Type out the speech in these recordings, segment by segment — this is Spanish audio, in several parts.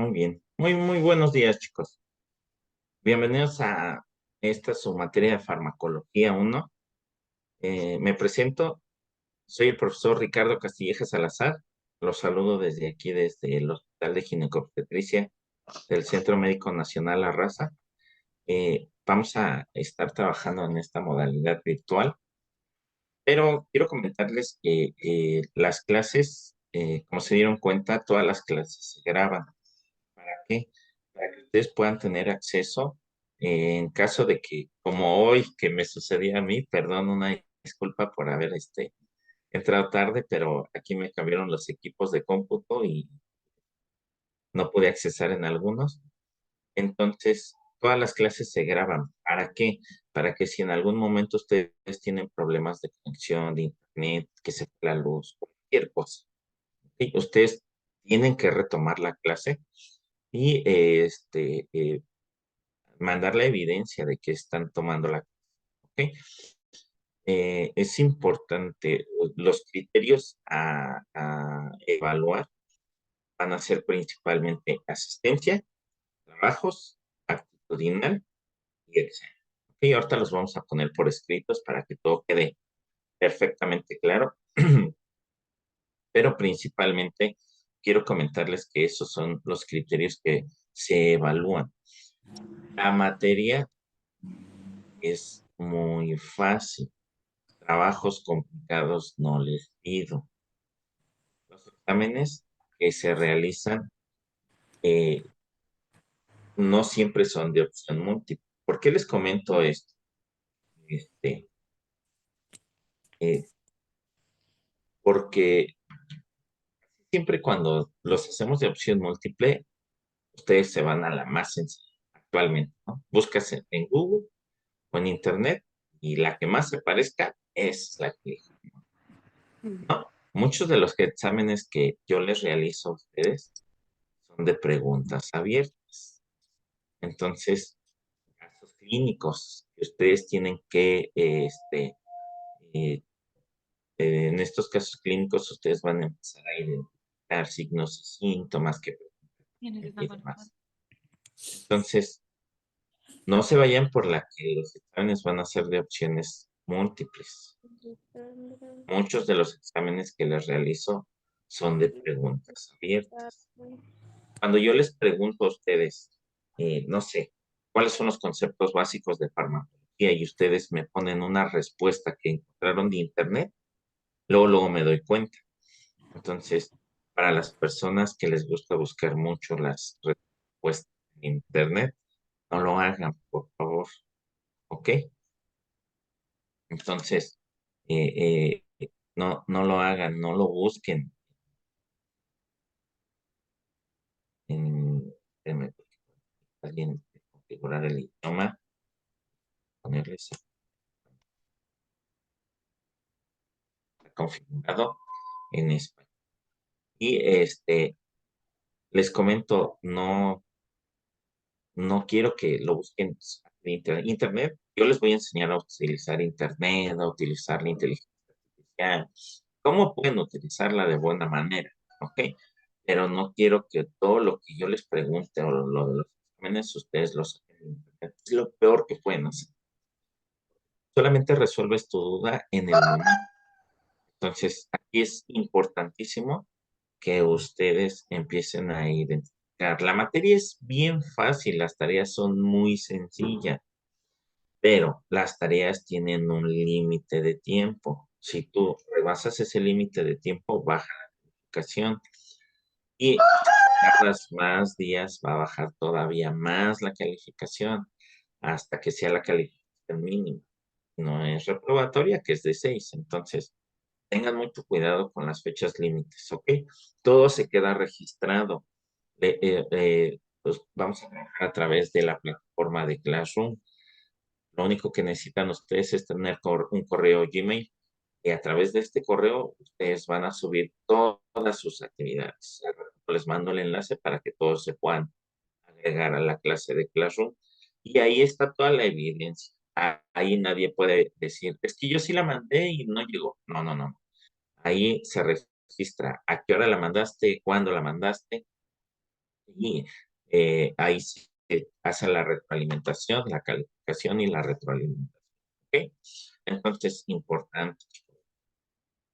Muy bien. Muy buenos días, chicos. Bienvenidos a esta su materia de farmacología 1. Me presento, soy el profesor Ricardo Castilleja Salazar. Los saludo desde aquí, desde el Hospital de Ginecobstetricia del Centro Médico Nacional La Raza. Vamos a estar trabajando en esta modalidad virtual, pero quiero comentarles que las clases, como se dieron cuenta, todas las clases se graban. ¿Para qué? Para que ustedes puedan tener acceso en caso de que, como hoy que me sucedió a mí, perdón, una disculpa por haber entrado tarde, pero aquí me cambiaron los equipos de cómputo y no pude accesar en algunos. Entonces, todas las clases se graban. ¿Para qué? Para que si en algún momento ustedes tienen problemas de conexión, de internet, que se fue la luz, cualquier cosa, ¿sí? Ustedes tienen que retomar la clase y mandar la evidencia de que están tomando la, ¿ok? Es importante, los criterios a evaluar van a ser principalmente asistencia, trabajos, actitudinal y examen. Ok, ahorita los vamos a poner por escritos para que todo quede perfectamente claro, pero principalmente quiero comentarles que esos son los criterios que se evalúan. La materia es muy fácil. Trabajos complicados no les pido. Los exámenes que se realizan eh, no siempre son de opción múltiple. ¿Por qué les comento esto? Este, eh, Porque siempre cuando los hacemos de opción múltiple, ustedes se van a la más sencilla actualmente, ¿no? Buscas en Google o en Internet y la que más se parezca es la que, ¿no? Muchos de los exámenes que yo les realizo a ustedes son de preguntas abiertas. Entonces, casos clínicos que ustedes tienen que, eh, en estos casos clínicos, ustedes van a empezar a identificar signos y síntomas que y demás. Entonces, no se vayan por la que los exámenes van a ser de opciones múltiples. Muchos de los exámenes que les realizo son de preguntas abiertas. Cuando yo les pregunto a ustedes, no sé, cuáles son los conceptos básicos de farmacología y ustedes me ponen una respuesta que encontraron de internet, luego me doy cuenta. Entonces, para las personas que les gusta buscar mucho las respuestas en internet, no lo hagan, por favor, ¿ok? Entonces, no lo hagan, no lo busquen en, en alguien configurar el idioma, ponerles configurado en español. Y les comento, no quiero que lo busquen en internet. Yo les voy a enseñar a utilizar internet, a utilizar la inteligencia artificial, cómo pueden utilizarla de buena manera, ¿ok? Pero no quiero que todo lo que yo les pregunte o lo de los exámenes ustedes lo saquen en internet. Es lo peor que pueden hacer. Solamente resuelves tu duda en el momento. Entonces, aquí es importantísimo que ustedes empiecen a identificar. La materia es bien fácil, las tareas son muy sencillas, pero las tareas tienen un límite de tiempo. Si tú rebasas ese límite de tiempo, baja la calificación. Y si tardas más días, va a bajar todavía más la calificación hasta que sea la calificación mínima. No es reprobatoria, que es de 6. Entonces, tengan mucho cuidado con las fechas límites, ¿ok? Todo se queda registrado. Pues vamos a trabajar a través de la plataforma de Classroom. Lo único que necesitan ustedes es tener un correo Gmail y a través de este correo ustedes van a subir todas sus actividades. Les mando el enlace para que todos se puedan agregar a la clase de Classroom y ahí está toda la evidencia. Ahí nadie puede decir, es que yo sí la mandé y no llegó. No. Ahí se registra a qué hora la mandaste, cuándo la mandaste, y ahí se hace la retroalimentación, la calificación y la retroalimentación. ¿Ok? Entonces, importante.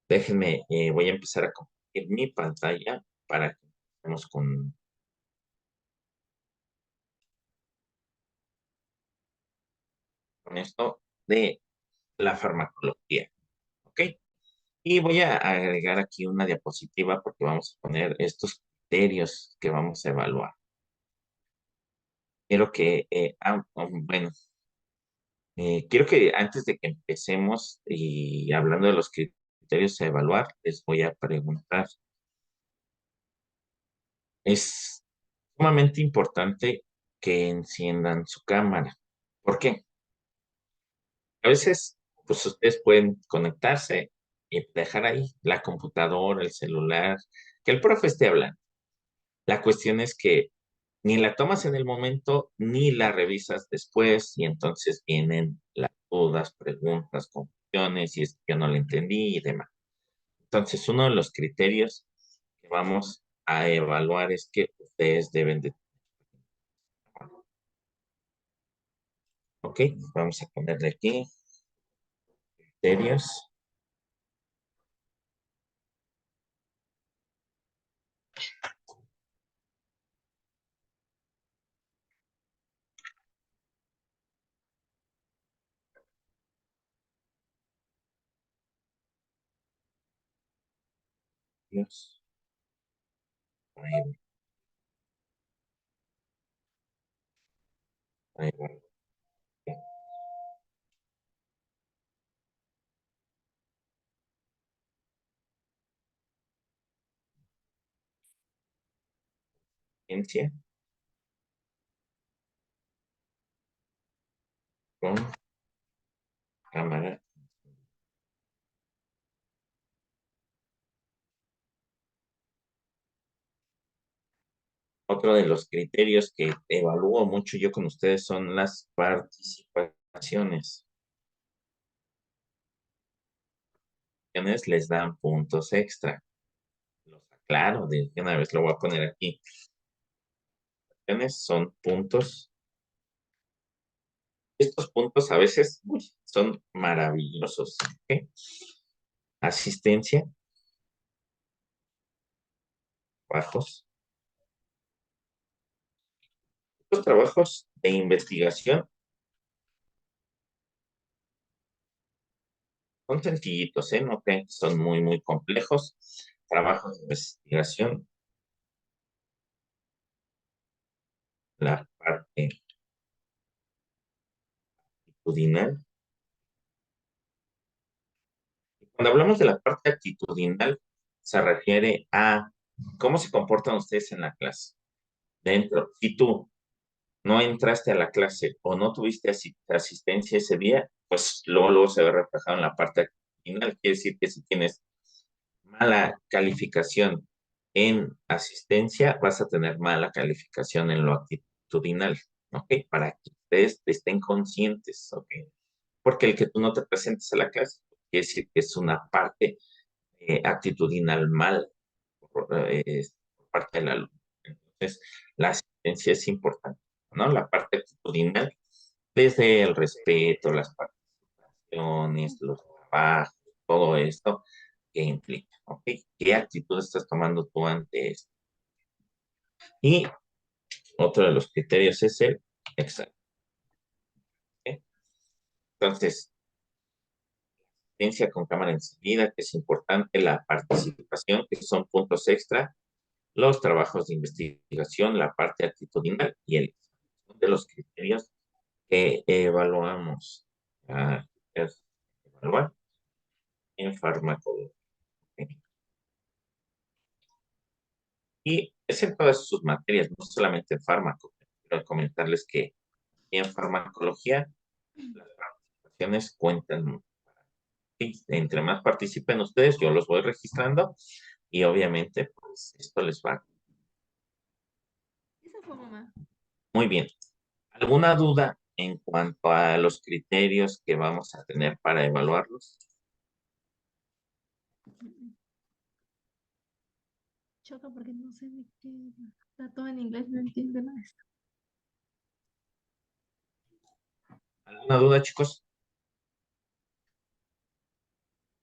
Déjenme, voy a empezar a compartir mi pantalla para que empecemos con esto de la farmacología. ¿Ok? Y voy a agregar aquí una diapositiva porque vamos a poner estos criterios que vamos a evaluar. Quiero que, bueno, quiero que antes de que empecemos y hablando de los criterios a evaluar, les voy a preguntar, es sumamente importante que enciendan su cámara. ¿Por qué? A veces, pues ustedes pueden conectarse y dejar ahí la computadora, el celular, que el profe esté hablando. La cuestión es que ni la tomas en el momento ni la revisas después y entonces vienen las dudas, preguntas, confusiones y es que yo no lo entendí y demás. Entonces, uno de los criterios que vamos a evaluar es que ustedes deben de... Ok, vamos a ponerle aquí criterios. Ahí, ahí va. Ciencia con cámara. Otro de los criterios que evalúo mucho yo con ustedes son las participaciones. Les dan puntos extra. Los aclaro, de una vez lo voy a poner aquí. Son puntos. Estos puntos a veces son maravillosos. ¿Ok? Asistencia, bajos. Los trabajos de investigación son sencillitos, ¿eh? No crean que son muy, muy complejos. Trabajos de investigación, la parte actitudinal. Cuando hablamos de la parte actitudinal, se refiere a cómo se comportan ustedes en la clase. Dentro, si tú no entraste a la clase o no tuviste asistencia ese día, pues luego se ve reflejado en la parte actitudinal. Quiere decir que si tienes mala calificación en asistencia, vas a tener mala calificación en lo actitudinal, ¿ok? Para que ustedes estén conscientes, ¿ok? Porque el que tú no te presentes a la clase quiere decir que es una parte actitudinal mal por parte del alumno. Entonces, la asistencia es importante, ¿no? La parte actitudinal, desde el respeto, las participaciones, los trabajos, todo esto que implica, ¿ok? ¿Qué actitud estás tomando tú ante esto? Y otro de los criterios es el examen. ¿Ok? Entonces, asistencia con cámara encendida, que es importante, la participación, que son puntos extra, los trabajos de investigación, la parte actitudinal y el de los criterios que evaluamos. Es evaluar en farmacología. Y es en todas sus materias, no solamente en fármaco. Quiero comentarles que en farmacología las participaciones cuentan mucho. Y entre más participen ustedes, yo los voy registrando y obviamente pues esto les va. Eso fue mamá. Muy bien. ¿Alguna duda en cuanto a los criterios que vamos a tener para evaluarlos? choca porque no sé de qué. Está todo en inglés, no entiendo nada. ¿Alguna duda, chicos?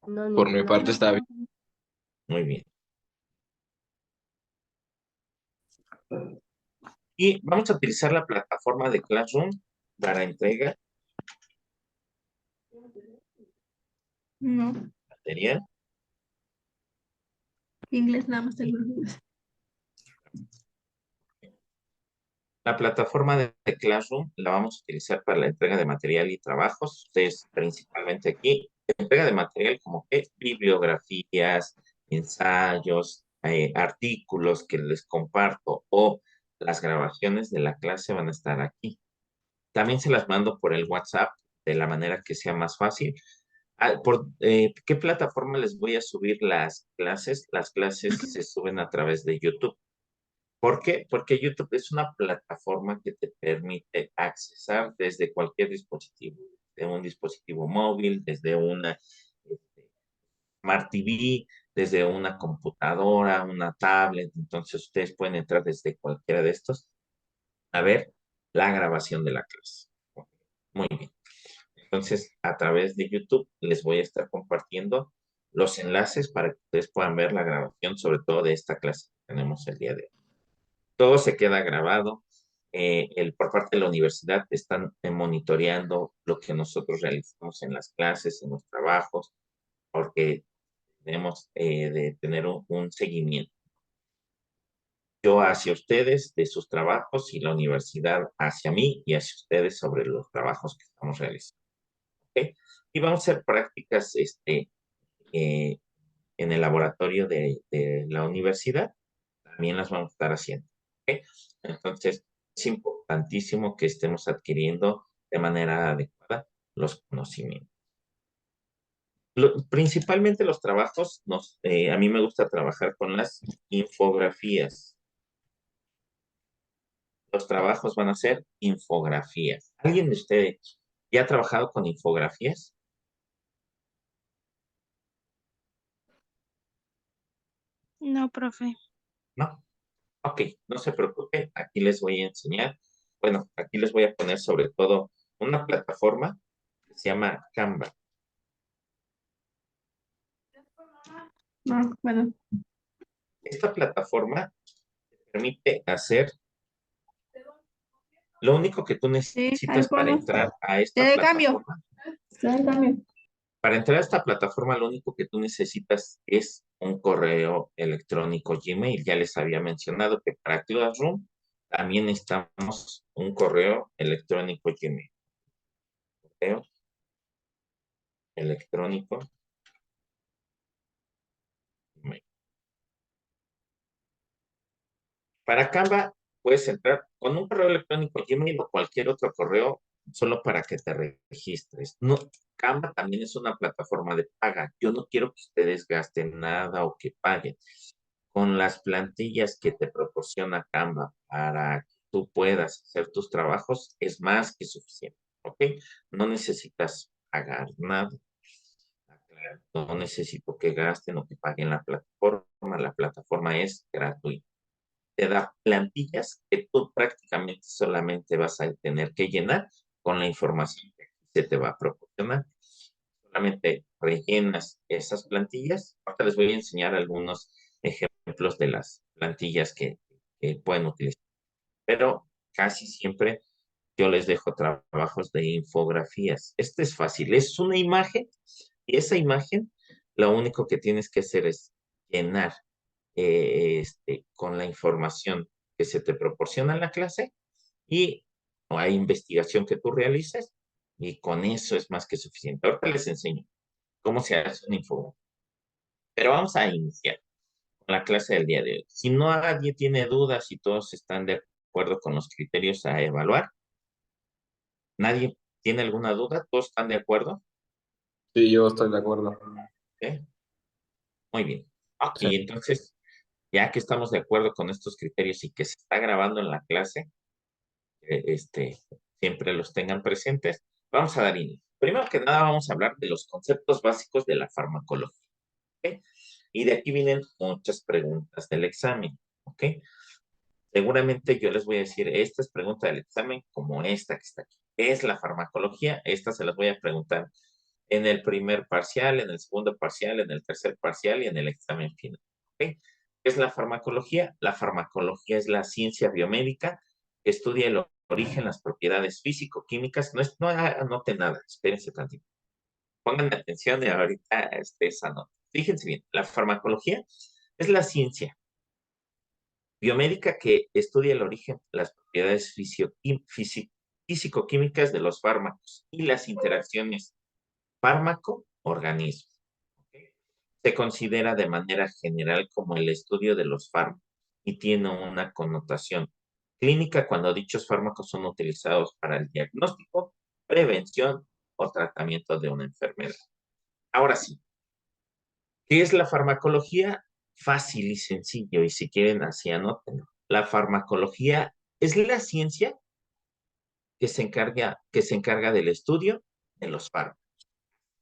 No, Por mi ninguna. parte está bien. Muy bien. Y vamos a utilizar la plataforma de Classroom para entrega No, material. inglés nada más tengo. La plataforma de Classroom la vamos a utilizar para la entrega de material y trabajos. Ustedes principalmente aquí, entrega de material como que bibliografías, ensayos, artículos que les comparto o las grabaciones de la clase van a estar aquí. También se las mando por el WhatsApp de la manera que sea más fácil. ¿Qué plataforma les voy a subir las clases? Las clases se suben a través de YouTube. ¿Por qué? Porque YouTube es una plataforma que te permite accesar desde cualquier dispositivo, de un dispositivo móvil, desde una Smart TV, desde una computadora, una tablet. Entonces ustedes pueden entrar desde cualquiera de estos a ver la grabación de la clase. Muy bien. Entonces, a través de YouTube les voy a estar compartiendo los enlaces para que ustedes puedan ver la grabación, sobre todo de esta clase que tenemos el día de hoy. Todo se queda grabado. Por parte de la universidad están monitoreando lo que nosotros realizamos en las clases, en los trabajos, porque tenemos de tener un seguimiento. Yo hacia ustedes de sus trabajos y la universidad hacia mí y hacia ustedes sobre los trabajos que estamos realizando. ¿Ok? Y vamos a hacer prácticas eh, en el laboratorio de la universidad. También las vamos a estar haciendo. ¿Ok? Entonces, es importantísimo que estemos adquiriendo de manera adecuada los conocimientos. Principalmente los trabajos, a mí me gusta trabajar con las infografías. Los trabajos van a ser infografías. ¿Alguien de ustedes ya ha trabajado con infografías? No, profe. ¿No? Ok, no se preocupe, aquí les voy a enseñar. Bueno, aquí les voy a poner sobre todo una plataforma que se llama Canva. No, bueno, Esta plataforma te permite hacer lo único que tú sí, ahí necesitas para ponlo. entrar a Te esta doy cambio. plataforma. Te doy cambio. Para entrar a esta plataforma, lo único que tú necesitas es un correo electrónico Gmail. Ya les había mencionado que para Classroom también necesitamos un correo electrónico Gmail. Correo electrónico Gmail. Para Canva puedes entrar con un correo electrónico Gmail o cualquier otro correo solo para que te registres. No, Canva también es una plataforma de paga. Yo no quiero que ustedes gasten nada o que paguen. Con las plantillas que te proporciona Canva para que tú puedas hacer tus trabajos es más que suficiente, ¿ok? No necesitas pagar nada. No necesito que gasten o que paguen la plataforma es gratuita. Te da plantillas que tú prácticamente solamente vas a tener que llenar con la información que se te va a proporcionar. Solamente rellenas esas plantillas. Ahora les voy a enseñar algunos ejemplos de las plantillas que pueden utilizar. Pero casi siempre yo les dejo trabajos de infografías. Este es fácil, es una imagen y esa imagen lo único que tienes que hacer es llenar con la información que se te proporciona en la clase y o hay investigación que tú realices y con eso es más que suficiente. Ahorita les enseño cómo se hace una infografía. Pero vamos a iniciar con la clase del día de hoy. Si no nadie tiene dudas y todos están de acuerdo con los criterios a evaluar, ¿nadie tiene alguna duda? ¿Todos están de acuerdo? Sí, yo estoy de acuerdo. ¿Eh? Muy bien. Ok, Sí. entonces, ya que estamos de acuerdo con estos criterios y que se está grabando en la clase, siempre los tengan presentes, vamos a dar inicio. Primero que nada, vamos a hablar de los conceptos básicos de la farmacología. ¿Ok? Y de aquí vienen muchas preguntas del examen, ¿ok? Seguramente yo les voy a decir, esta es pregunta del examen como esta que está aquí. ¿Qué es la farmacología? Esta se las voy a preguntar en el primer parcial, en el segundo parcial, en el tercer parcial y en el examen final. ¿Ok? ¿Qué es la farmacología? La farmacología es la ciencia biomédica que estudia el origen, las propiedades físico-químicas. No anoten nada, espérense tantito. Pongan atención y ahorita esa nota. Fíjense bien, la farmacología es la ciencia biomédica que estudia el origen, las propiedades físico-químicas de los fármacos y las interacciones fármaco-organismo. ¿Ok? Se considera de manera general como el estudio de los fármacos y tiene una connotación clínica cuando dichos fármacos son utilizados para el diagnóstico, prevención o tratamiento de una enfermedad. Ahora sí, ¿qué es la farmacología? Fácil y sencillo, y si quieren así anótenlo. La farmacología es la ciencia que se encarga del estudio de los fármacos.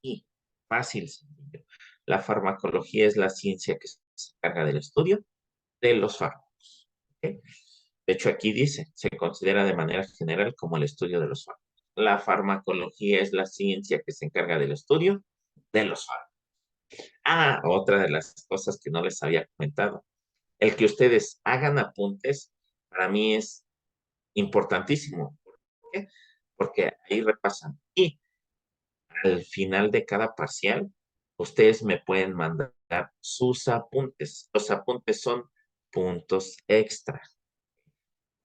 Y fácil, sencillo. La farmacología es la ciencia que se encarga del estudio de los fármacos. ¿Ok? De hecho, aquí dice, se considera de manera general como el estudio de los fármacos. La farmacología es la ciencia que se encarga del estudio de los fármacos. Ah, otra de las cosas que no les había comentado. El que ustedes hagan apuntes, para mí es importantísimo. ¿Por qué? Porque ahí repasan. Y al final de cada parcial, ustedes me pueden mandar sus apuntes. Los apuntes son puntos extra.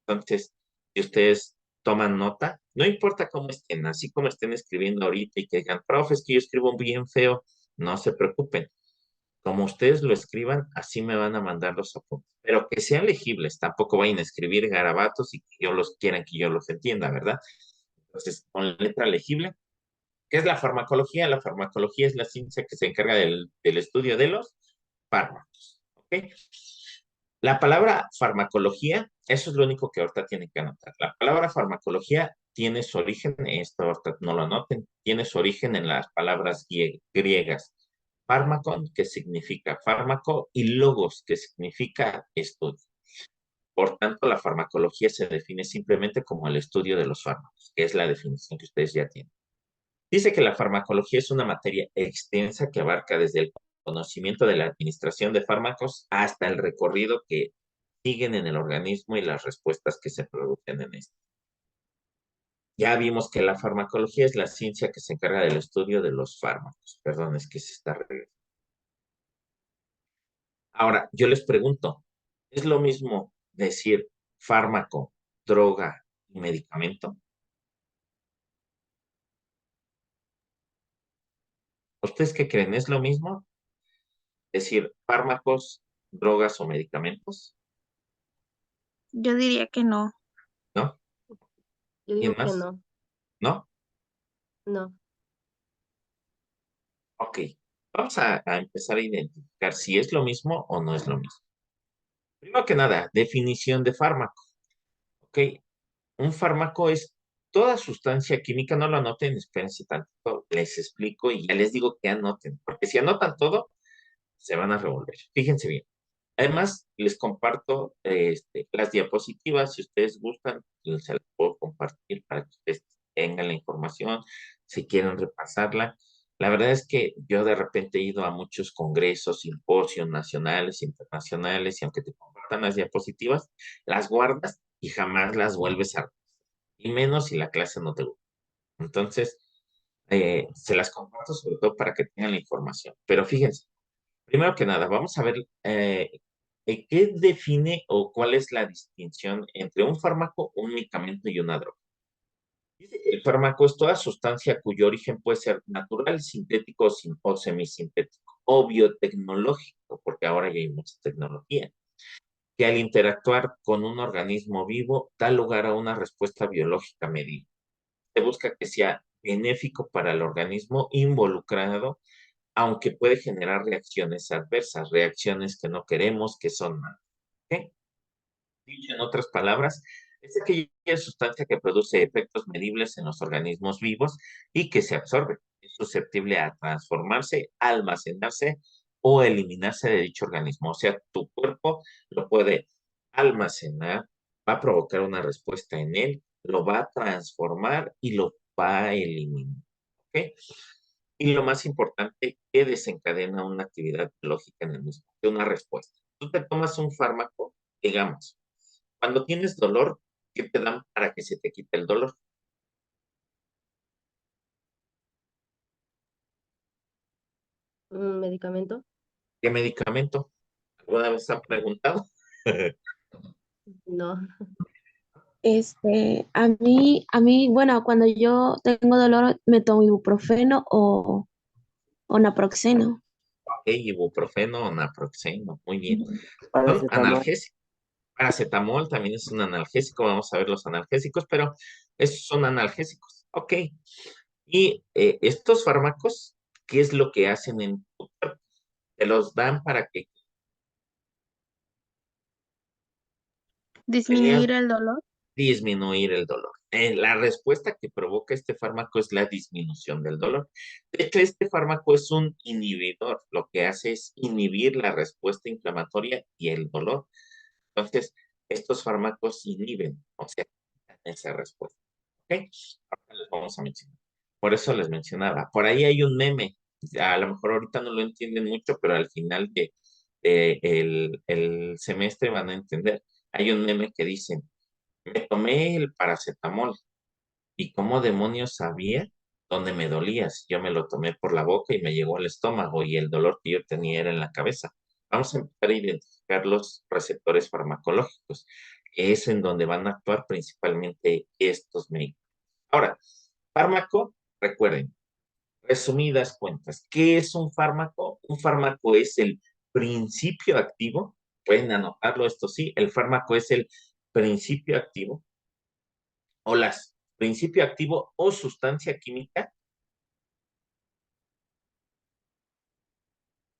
Entonces, si ustedes toman nota, no importa cómo estén, así como estén escribiendo ahorita y que digan, profe, es que yo escribo bien feo, no se preocupen. Como ustedes lo escriban, así me van a mandar los apuntes. Pero que sean legibles, tampoco vayan a escribir garabatos y que yo los quieran que yo los entienda, ¿verdad? Entonces, con letra legible. ¿Qué es la farmacología? La farmacología es la ciencia que se encarga del estudio de los fármacos. ¿Ok? La palabra farmacología, eso es lo único que ahorita tienen que anotar. La palabra farmacología tiene su origen, esto ahorita no lo anoten, tiene su origen en las palabras griegas. Fármacon, que significa fármaco, y logos, que significa estudio. Por tanto, la farmacología se define simplemente como el estudio de los fármacos, que es la definición que ustedes ya tienen. Dice que la farmacología es una materia extensa que abarca desde el conocimiento de la administración de fármacos hasta el recorrido que siguen en el organismo y las respuestas que se producen en este. Ya vimos que la farmacología es la ciencia que se encarga del estudio de los fármacos. Perdón, es que se está regresando. Ahora, yo les pregunto, ¿es lo mismo decir fármaco, droga y medicamento? ¿Ustedes qué creen? ¿Es lo mismo decir fármacos, drogas o medicamentos? Yo diría que no. ¿No? Yo ¿Quién digo que más? no, ¿No? no. Ok. Vamos a empezar a identificar si es lo mismo o no es lo mismo. Primero que nada, definición de fármaco. Ok. Un fármaco es toda sustancia química, no lo anoten, espérense tanto, les explico y ya les digo que anoten, porque si anotan todo, se van a revolver. Fíjense bien. Además, les comparto las diapositivas, si ustedes gustan, se las puedo compartir para que ustedes tengan la información, si quieren repasarla. La verdad es que yo de repente he ido a muchos congresos, simposios nacionales, internacionales, y aunque te compartan las diapositivas, las guardas y jamás las vuelves a ver, y menos si la clase no te gusta. Entonces, se las comparto sobre todo para que tengan la información. Pero fíjense, primero que nada, vamos a ver qué define o cuál es la distinción entre un fármaco, un medicamento y una droga. Dice que el fármaco es toda sustancia cuyo origen puede ser natural, sintético o semisintético, o biotecnológico, porque ahora ya hay mucha tecnología, que al interactuar con un organismo vivo da lugar a una respuesta biológica medida. Se busca que sea benéfico para el organismo involucrado, aunque puede generar reacciones adversas, reacciones que no queremos, que son malas. ¿Ok? Dicho en otras palabras, es aquella sustancia que produce efectos medibles en los organismos vivos y que se absorbe. Es susceptible a transformarse, almacenarse o eliminarse de dicho organismo. O sea, tu cuerpo lo puede almacenar, va a provocar una respuesta en él, lo va a transformar y lo va a eliminar. ¿Ok? Y lo más importante, que desencadena una actividad biológica en el mismo, de una respuesta. Tú te tomas un fármaco, digamos, cuando tienes dolor, ¿qué te dan para que se te quite el dolor? ¿Un medicamento? ¿Qué medicamento? ¿Alguna vez han preguntado? No. Bueno, cuando yo tengo dolor, me tomo ibuprofeno o naproxeno. Ok, ibuprofeno o naproxeno, muy bien. Ujú. Son Paracetamol. analgésicos. Paracetamol también es un analgésico, vamos a ver los analgésicos, pero esos son analgésicos. Ok. Y estos fármacos, ¿qué es lo que hacen en tu cuerpo? Te los dan para que veas Disminuir el dolor. disminuir el dolor. La respuesta que provoca este fármaco es la disminución del dolor. De hecho, este fármaco es un inhibidor. Lo que hace es inhibir la respuesta inflamatoria y el dolor. Entonces, estos fármacos inhiben, o sea, esa respuesta. ¿Ok? Ahora les vamos a mencionar. Por eso les mencionaba. Por ahí hay un meme. A lo mejor ahorita no lo entienden mucho, pero al final el semestre van a entender. Hay un meme que dice, me tomé el paracetamol y cómo demonios sabía dónde me dolía. Si yo me lo tomé por la boca y me llegó al estómago y el dolor que yo tenía era en la cabeza. Vamos a empezar a identificar los receptores farmacológicos, que es en donde van a actuar principalmente estos medicamentos. Ahora, fármaco, recuerden, resumidas cuentas, ¿qué es un fármaco? Un fármaco es el principio activo, pueden anotarlo esto sí, el fármaco es el principio activo o las principio activo o sustancia química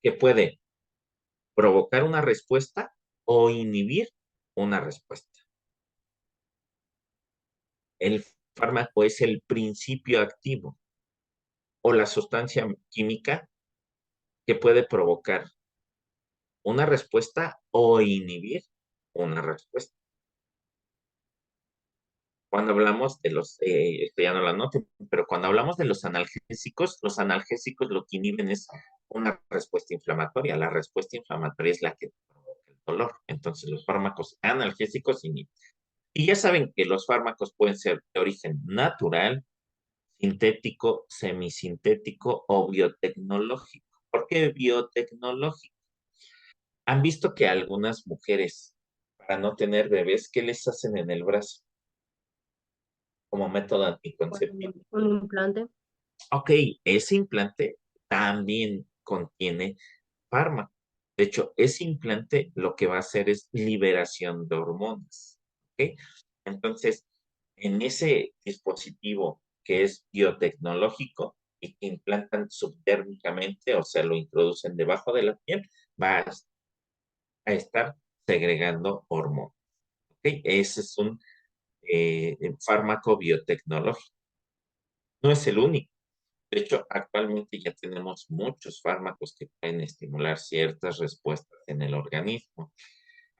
que puede provocar una respuesta o inhibir una respuesta. El fármaco es el principio activo o la sustancia química que puede provocar una respuesta o inhibir una respuesta. Cuando hablamos de esto ya no lo anoten, pero cuando hablamos de los analgésicos lo que inhiben es una respuesta inflamatoria. La respuesta inflamatoria es la que provoca el dolor. Entonces, los fármacos analgésicos inhiben. Y ya saben que los fármacos pueden ser de origen natural, sintético, semisintético o biotecnológico. ¿Por qué biotecnológico? Han visto que algunas mujeres, para no tener bebés, ¿qué les hacen en el brazo como método anticonceptivo? ¿Un implante? Ok, ese implante también contiene fármaco. De hecho, ese implante lo que va a hacer es liberación de hormonas. ¿Ok? Entonces, en ese dispositivo que es biotecnológico y que implantan subdérmicamente, o sea, lo introducen debajo de la piel, va a estar segregando hormonas. ¿Ok? Ese es un fármaco biotecnológico. No es el único. De hecho, actualmente ya tenemos muchos fármacos que pueden estimular ciertas respuestas en el organismo.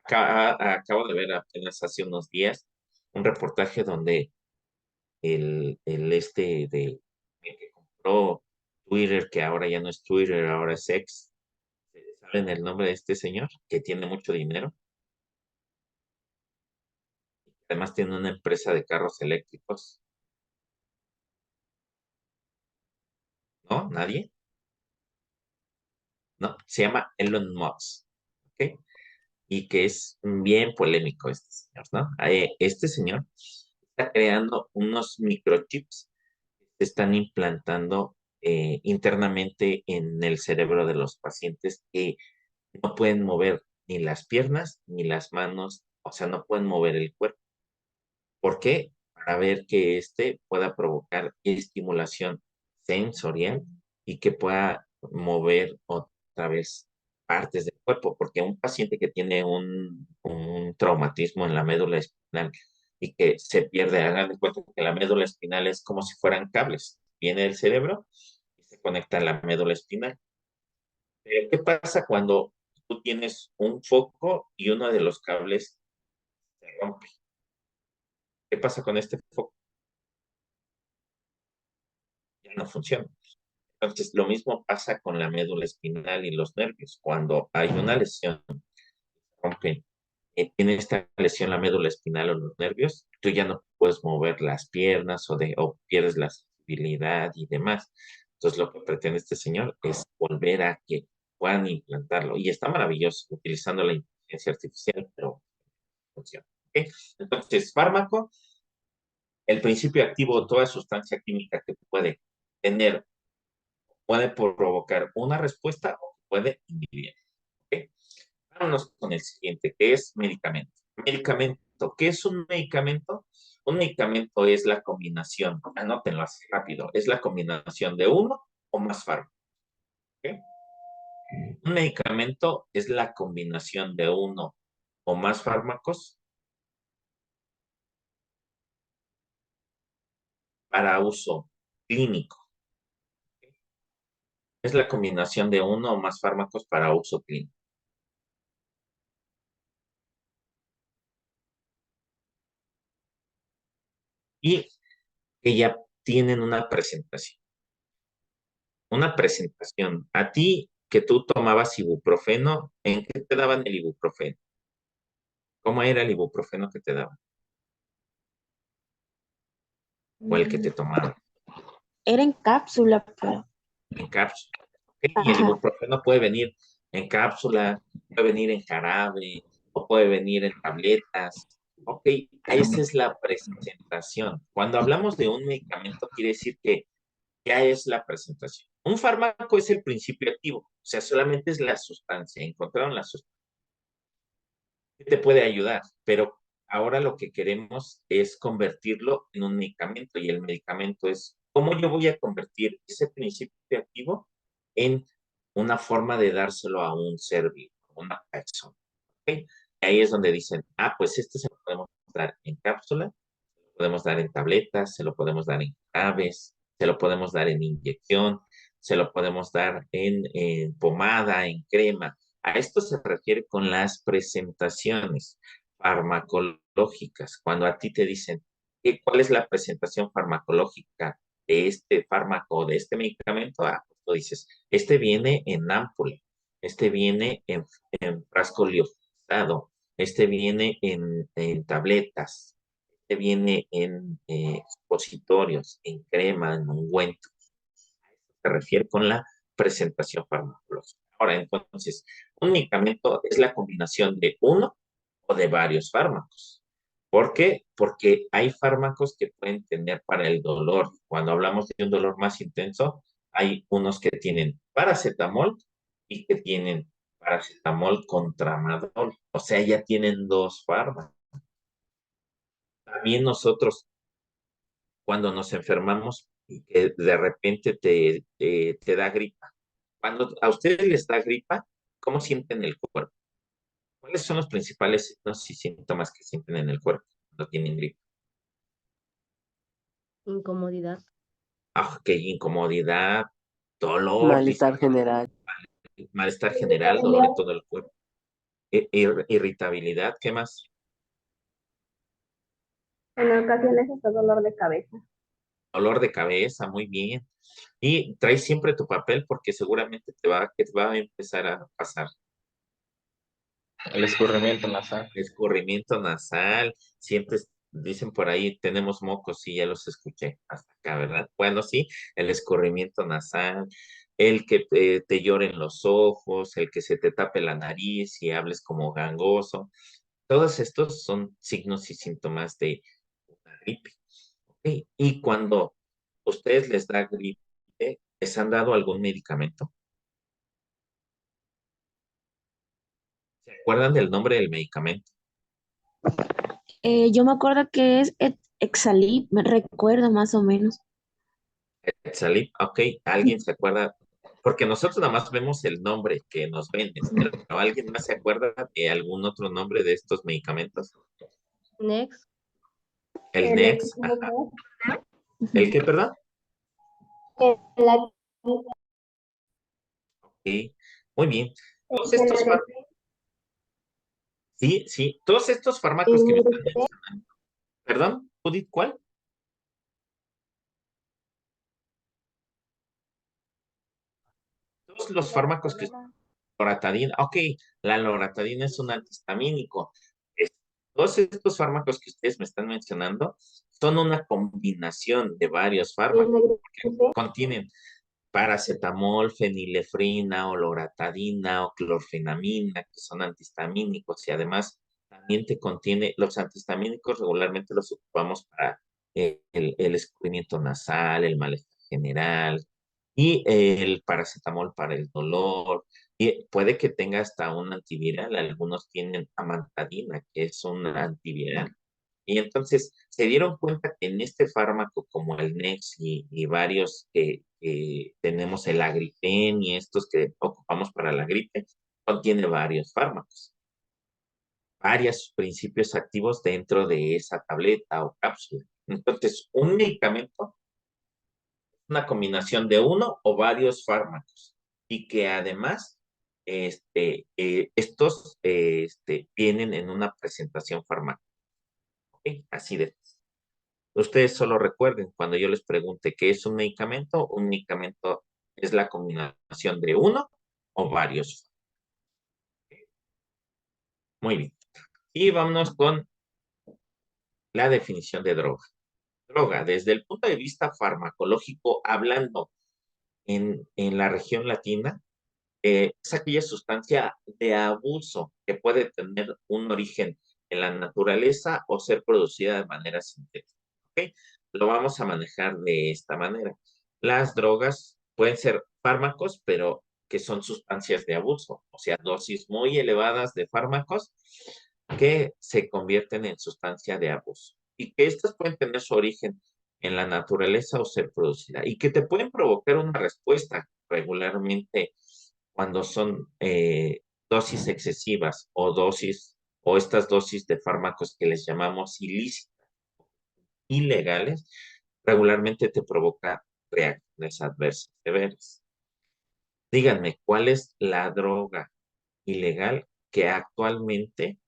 Acabo de ver apenas hace unos días un reportaje donde el que compró Twitter, que ahora ya no es Twitter, ahora es X, ¿saben el nombre de este señor? Que tiene mucho dinero. Además tiene una empresa de carros eléctricos. ¿No? ¿Nadie? No, se llama Elon Musk. ¿Ok? Y que es bien polémico este señor, ¿no? Este señor está creando unos microchips que se están implantando internamente en el cerebro de los pacientes que no pueden mover ni las piernas ni las manos, o sea, no pueden mover el cuerpo. ¿Por qué? Para ver que este pueda provocar estimulación sensorial y que pueda mover otra vez partes del cuerpo, porque un paciente que tiene un traumatismo en la médula espinal y que se pierde, hagan de cuenta que la médula espinal es como si fueran cables, viene del cerebro y se conecta a la médula espinal. Pero ¿qué pasa cuando tú tienes un foco y uno de los cables se rompe? ¿Qué pasa con este foco? Ya no funciona. Entonces, lo mismo pasa con la médula espinal y los nervios. Cuando hay una lesión, rompe, tiene esta lesión la médula espinal o los nervios, tú ya no puedes mover las piernas o pierdes la sensibilidad y demás. Entonces, lo que pretende este señor es volver a que puedan implantarlo. Y está maravilloso utilizando la inteligencia artificial, pero funciona. ¿Ok? Entonces, fármaco, el principio activo, toda sustancia química que tener, puede provocar una respuesta o puede inhibir. ¿Ok? Vámonos con el siguiente, que es medicamento. Medicamento, ¿qué es un medicamento? Un medicamento es la combinación, anótenlo así rápido, es la combinación de uno o más fármacos. ¿Ok? Un medicamento es la combinación de uno o más fármacos para uso clínico. Es la combinación de uno o más fármacos para uso clínico. Y que ya tienen una presentación. Una presentación. A ti que tú tomabas ibuprofeno, ¿en qué te daban el ibuprofeno? ¿Cómo era el ibuprofeno que te daban? ¿O el que Mm, te tomaban? Era en cápsula, pero. En cápsula. ¿Ok? Y el Ajá. ibuprofeno puede venir en cápsula, puede venir en jarabe, o puede venir en tabletas. Ok, esa es la presentación. Cuando hablamos de un medicamento, quiere decir que ya es la presentación. Un fármaco es el principio activo, o sea, solamente es la sustancia. Encontraron la sustancia que te puede ayudar, pero ahora lo que queremos es convertirlo en un medicamento y el medicamento es cómo yo voy a convertir ese principio activo en una forma de dárselo a un ser vivo, a una persona. ¿Ok? Ahí es donde dicen, ah, pues este se lo podemos dar en cápsula, se lo podemos dar en tabletas, se lo podemos dar en aves, se lo podemos dar en inyección, se lo podemos dar en pomada, en crema. A esto se refiere con las presentaciones farmacológicas. Cuando a ti te dicen, ¿cuál es la presentación farmacológica de este fármaco, de este medicamento? Ah, pues tú dices, este viene en ámpula, este viene en frasco liofilizado, este viene en tabletas, este viene en expositorios, en crema, en ungüento. Se refiere con la presentación farmacológica. Ahora, entonces, un medicamento es la combinación de uno o de varios fármacos. ¿Por qué? Porque hay fármacos que pueden tener para el dolor. Cuando hablamos de un dolor más intenso, hay unos que tienen paracetamol y que tienen paracetamol con tramadol. O sea, ya tienen dos fármacos. También nosotros, cuando nos enfermamos y que de repente te da gripa. Cuando a ustedes les da gripa, ¿cómo sienten el cuerpo? ¿Cuáles son los principales signos y síntomas que sienten en el cuerpo cuando tienen gripa? Incomodidad. Ah, qué incomodidad, dolor, Malestar general. malestar general, dolor en todo el cuerpo, irritabilidad, ¿qué más? En ocasiones hasta dolor de cabeza. Dolor de cabeza, muy bien. Y trae siempre tu papel porque seguramente que te va a empezar a pasar. El escurrimiento nasal. Escurrimiento nasal, siempre dicen por ahí, tenemos mocos, sí, ya los escuché hasta acá, ¿verdad? Bueno, sí, el escurrimiento nasal, el que te lloren los ojos, el que se te tape la nariz y hables como gangoso, todos estos son signos y síntomas de una gripe. ¿Ok? Y cuando ustedes les da gripe, ¿les han dado algún medicamento? ¿Se acuerdan del nombre del medicamento? Yo me acuerdo que es Exalib, me recuerdo más o menos. Salib, ok, ¿alguien se acuerda? Porque nosotros nada más vemos el nombre que nos venden, pero ¿alguien más se acuerda de algún otro nombre de estos medicamentos? Next. El El Nex, ajá. ¿El qué, perdón? el Ok. Muy bien. Todos estos sí, sí, todos estos fármacos que me están mencionando. Perdón, Judith, ¿cuál? Todos los fármacos que loratadina, ok, la loratadina es un antihistamínico. Es- Todos estos fármacos que ustedes me están mencionando son una combinación de varios fármacos, porque contienen paracetamol, fenilefrina, o loratadina, o clorfenamina, que son antihistamínicos, y además también te contiene, los antihistamínicos regularmente los ocupamos para el escurrimiento nasal, el malestar general, y el paracetamol para el dolor, y puede que tenga hasta un antiviral, algunos tienen amantadina, que es un antiviral. Y entonces se dieron cuenta que en este fármaco, como el Nex y varios que tenemos el Agripen y estos que ocupamos para la gripe, contiene varios fármacos, varios principios activos dentro de esa tableta o cápsula. Entonces, un medicamento es una combinación de uno o varios fármacos y que además estos vienen en una presentación farmacológica. ¿Ok? Así de. Ustedes solo recuerden, cuando yo les pregunte qué es un medicamento es la combinación de uno o varios. Muy bien. Y vámonos con la definición de droga. Droga, desde el punto de vista farmacológico, hablando en la región latina, es aquella sustancia de abuso que puede tener un origen en la naturaleza o ser producida de manera sintética. ¿Ok? Lo vamos a manejar de esta manera. Las drogas pueden ser fármacos, pero que son sustancias de abuso, o sea, dosis muy elevadas de fármacos que se convierten en sustancia de abuso y que estas pueden tener su origen en la naturaleza o ser producida y que te pueden provocar una respuesta regularmente cuando son dosis excesivas o dosis o estas dosis de fármacos que les llamamos ilícitas, ilegales, regularmente te provoca reacciones adversas severas. Díganme, ¿cuál es la droga ilegal que actualmente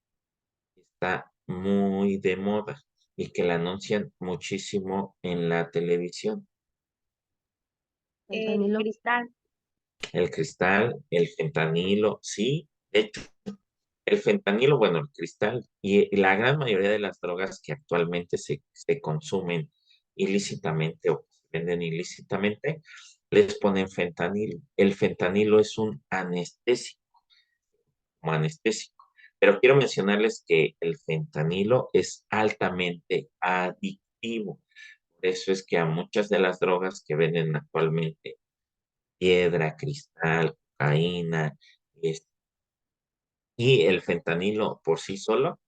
está muy de moda y que la anuncian muchísimo en la televisión? Fentanilo. Cristal. El cristal, el fentanilo, sí, de hecho, el fentanilo, bueno, el cristal y la gran mayoría de las drogas que actualmente se consumen ilícitamente o que se venden ilícitamente, les ponen fentanilo. El fentanilo es un anestésico, como anestésico. Pero quiero mencionarles que el fentanilo es altamente adictivo. Por eso es que a muchas de las drogas que venden actualmente, piedra, cristal, cocaína, este, y el fentanilo por sí solo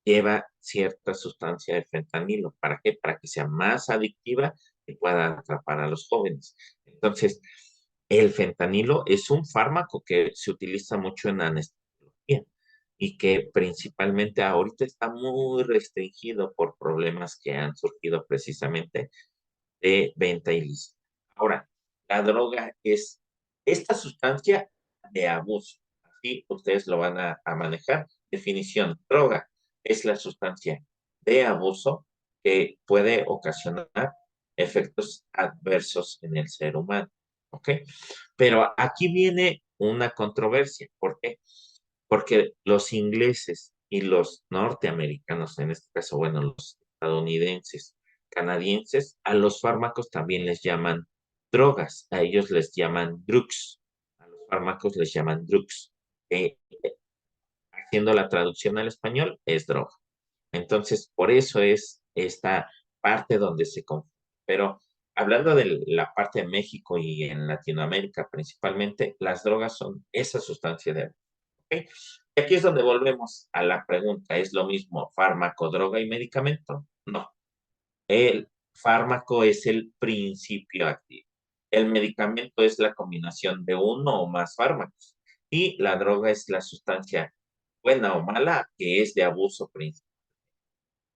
lleva cierta sustancia de fentanilo. ¿Para qué? Para que sea más adictiva y pueda atrapar a los jóvenes. Entonces, el fentanilo es un fármaco que se utiliza mucho en anestesiología y que principalmente ahorita está muy restringido por problemas que han surgido precisamente de venta ilícita. Ahora, la droga es esta sustancia de abuso. Así ustedes lo van a manejar. Definición, droga es la sustancia de abuso que puede ocasionar efectos adversos en el ser humano. ¿Ok? Pero aquí viene una controversia. ¿Por qué? Porque los ingleses y los norteamericanos, en este caso, bueno, los estadounidenses, canadienses, a los fármacos también les llaman drogas, a ellos les llaman drugs, a los fármacos les llaman drugs. Haciendo la traducción al español, es droga. Entonces, por eso es esta parte donde se confunde. Pero hablando de la parte de México y en Latinoamérica principalmente, las drogas son esa sustancia de... ¿ok? Y aquí es donde volvemos a la pregunta, ¿es lo mismo fármaco, droga y medicamento? No. El fármaco es el principio activo. El medicamento es la combinación de uno o más fármacos. Y la droga es la sustancia buena o mala que es de abuso principal.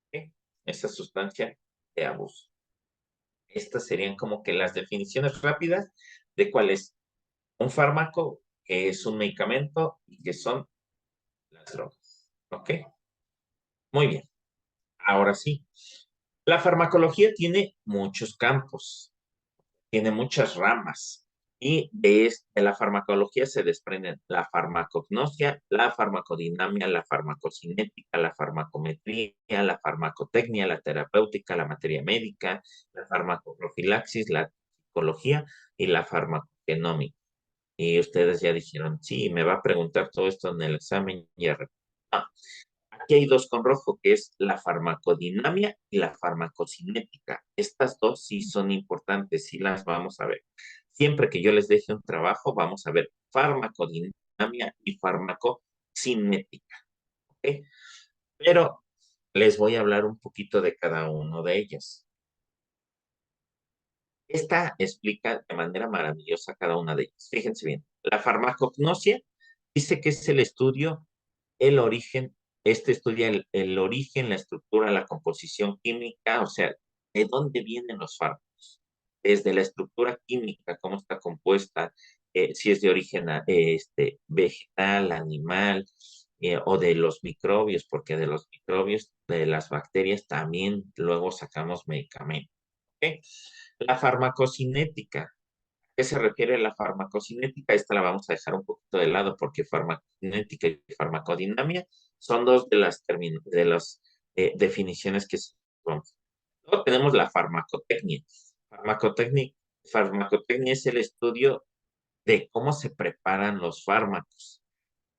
¿Ok? Esa sustancia de abuso. Estas serían como que las definiciones rápidas de cuál es un fármaco qué es un medicamento y qué son las drogas. ¿Ok? Muy bien. Ahora sí. La farmacología tiene muchos campos, tiene muchas ramas. Y de la farmacología se desprenden la farmacognosia, la farmacodinamia, la farmacocinética, la farmacometría, la farmacotecnia, la terapéutica, la materia médica, la farmacoprofilaxis, la psicología y la farmacogenómica. Y ustedes ya dijeron, sí, me va a preguntar todo esto en el examen. No, aquí hay dos con rojo, que es la farmacodinamia y la farmacocinética. Estas dos sí son importantes, sí las vamos a ver. Siempre que yo les deje un trabajo, vamos a ver farmacodinamia y farmacocinética. ¿Ok? Pero les voy a hablar un poquito de cada uno de ellas. Esta explica de manera maravillosa cada una de ellas. Fíjense bien, la farmacognosia dice que es el estudio, el origen, este estudia el origen, la estructura, la composición química, o sea, de dónde vienen los fármacos, desde la estructura química, cómo está compuesta, si es de origen vegetal, animal, o de los microbios, porque de los microbios, de las bacterias también luego sacamos medicamentos. ¿Ok? La farmacocinética. ¿A qué se refiere la farmacocinética? Esta la vamos a dejar un poquito de lado porque farmacocinética y farmacodinamia son dos de las definiciones que vamos. Luego tenemos la farmacotecnia. Farmacotecnia. Farmacotecnia es el estudio de cómo se preparan los fármacos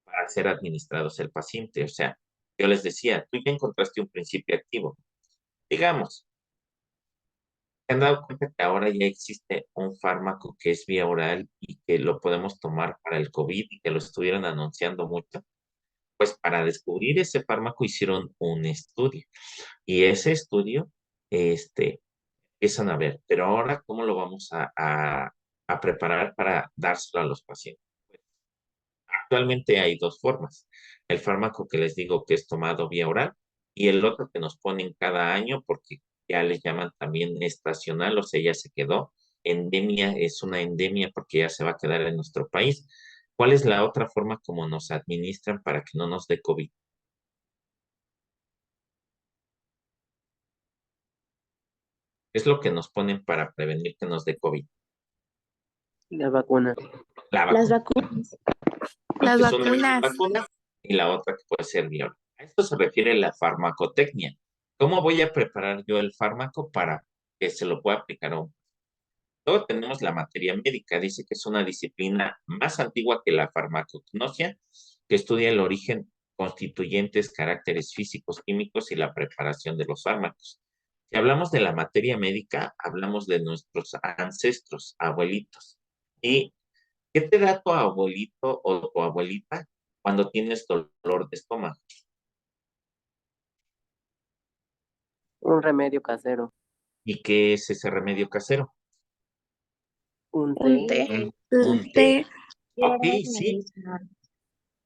para ser administrados al paciente. O sea, yo les decía, tú ya encontraste un principio activo. Digamos, ¿se han dado cuenta que ahora ya existe un fármaco que es vía oral y que lo podemos tomar para el COVID y que lo estuvieron anunciando mucho? Pues para descubrir ese fármaco hicieron un estudio y ese estudio, empiezan a ver, pero ahora, ¿cómo lo vamos a preparar para dárselo a los pacientes? Actualmente hay dos formas. El fármaco que les digo que es tomado vía oral y el otro que nos ponen cada año porque ya le llaman también estacional, o sea, ya se quedó. Endemia es una endemia porque ya se va a quedar en nuestro país. ¿Cuál es la otra forma como nos administran para que no nos dé COVID? Es lo que nos ponen para prevenir que nos dé COVID. La vacuna. La Las vacuna. vacunas. Las Es una vacunas. vacuna y la otra que puede ser vía oral. A esto se refiere la farmacotecnia. ¿Cómo voy a preparar yo el fármaco para que se lo pueda aplicar a un? Luego tenemos la materia médica. Dice que es una disciplina más antigua que la farmacognosia, que estudia el origen, constituyentes, caracteres físicos, químicos y la preparación de los fármacos. Si hablamos de la materia médica, hablamos de nuestros ancestros, abuelitos. ¿Y qué te da tu abuelito o tu abuelita cuando tienes dolor de estómago? Un remedio casero. ¿Y qué es ese remedio casero? Un té. Un té. Un té. Té. Ok, sí.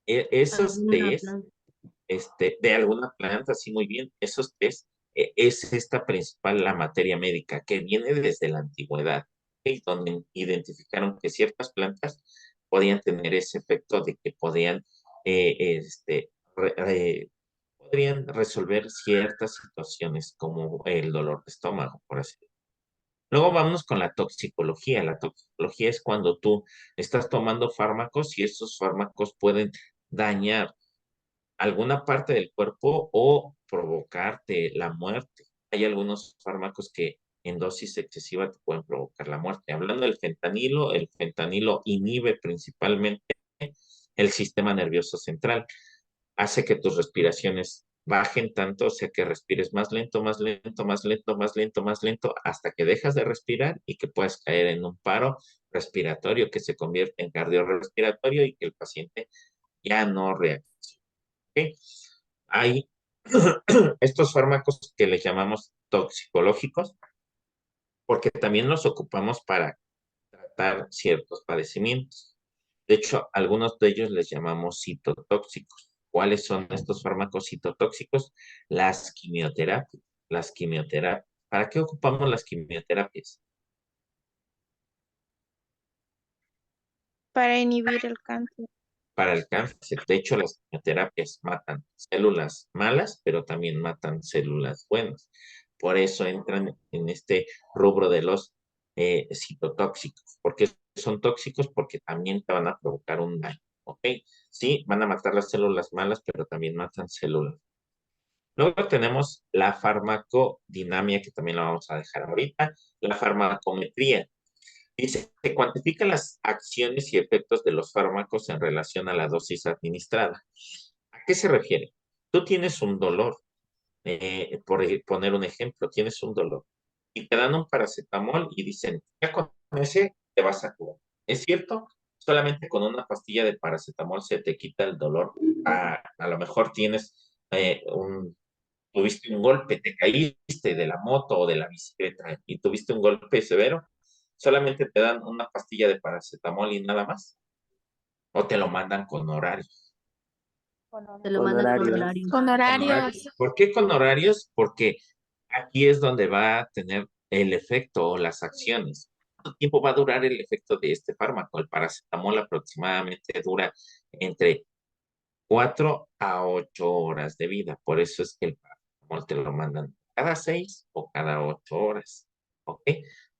Esos Alguna tés, planta. de alguna planta, sí, muy bien. Esos tés, es esta principal, la materia médica, que viene desde la antigüedad, ¿ok? Donde identificaron que ciertas plantas podían tener ese efecto de que podían, re- eh, podrían resolver ciertas situaciones como el dolor de estómago, por así decirlo. Luego vamos con la toxicología. La toxicología es cuando tú estás tomando fármacos y esos fármacos pueden dañar alguna parte del cuerpo o provocarte la muerte. Hay algunos fármacos que en dosis excesiva te pueden provocar la muerte. Hablando del fentanilo, el fentanilo inhibe principalmente el sistema nervioso central, hace que tus respiraciones bajen tanto, o sea que respires más lento, más lento, más lento, más lento, más lento, hasta que dejas de respirar y que puedas caer en un paro respiratorio que se convierte en cardiorrespiratorio y que el paciente ya no reacciona. ¿Ok? Hay estos fármacos que les llamamos toxicológicos, porque también los ocupamos para tratar ciertos padecimientos. De hecho, algunos de ellos les llamamos citotóxicos. ¿Cuáles son estos fármacos citotóxicos? Las quimioterapias. Las quimioterapias. ¿Para qué ocupamos las quimioterapias? Para inhibir el cáncer. para el cáncer. De hecho, las quimioterapias matan células malas, pero también matan células buenas. Por eso entran en este rubro de los citotóxicos. ¿Por qué son tóxicos? Porque también te van a provocar un daño. ¿Ok? Sí, van a matar las células malas, pero también matan células. Luego tenemos la farmacodinamia, que también la vamos a dejar ahorita, la farmacometría. Dice, se cuantifican las acciones y efectos de los fármacos en relación a la dosis administrada. ¿A qué se refiere? Tú tienes un dolor, por poner un ejemplo, tienes un dolor y te dan un paracetamol y dicen, ya con ese te vas a curar. ¿Es cierto? Solamente con una pastilla de paracetamol se te quita el dolor. A lo mejor tienes tuviste un golpe, te caíste de la moto o de la bicicleta y tuviste un golpe severo, solamente te dan una pastilla de paracetamol y nada más, o te lo mandan con horarios. Te lo Con mandan con horarios. horario. Con horarios. ¿Por qué con horarios? Porque aquí es donde va a tener el efecto o las acciones. ¿Cuánto tiempo va a durar el efecto de este fármaco? El paracetamol aproximadamente dura entre 4 a 8 horas de vida. Por eso es que el paracetamol te lo mandan cada 6 o cada 8 horas. ¿Ok?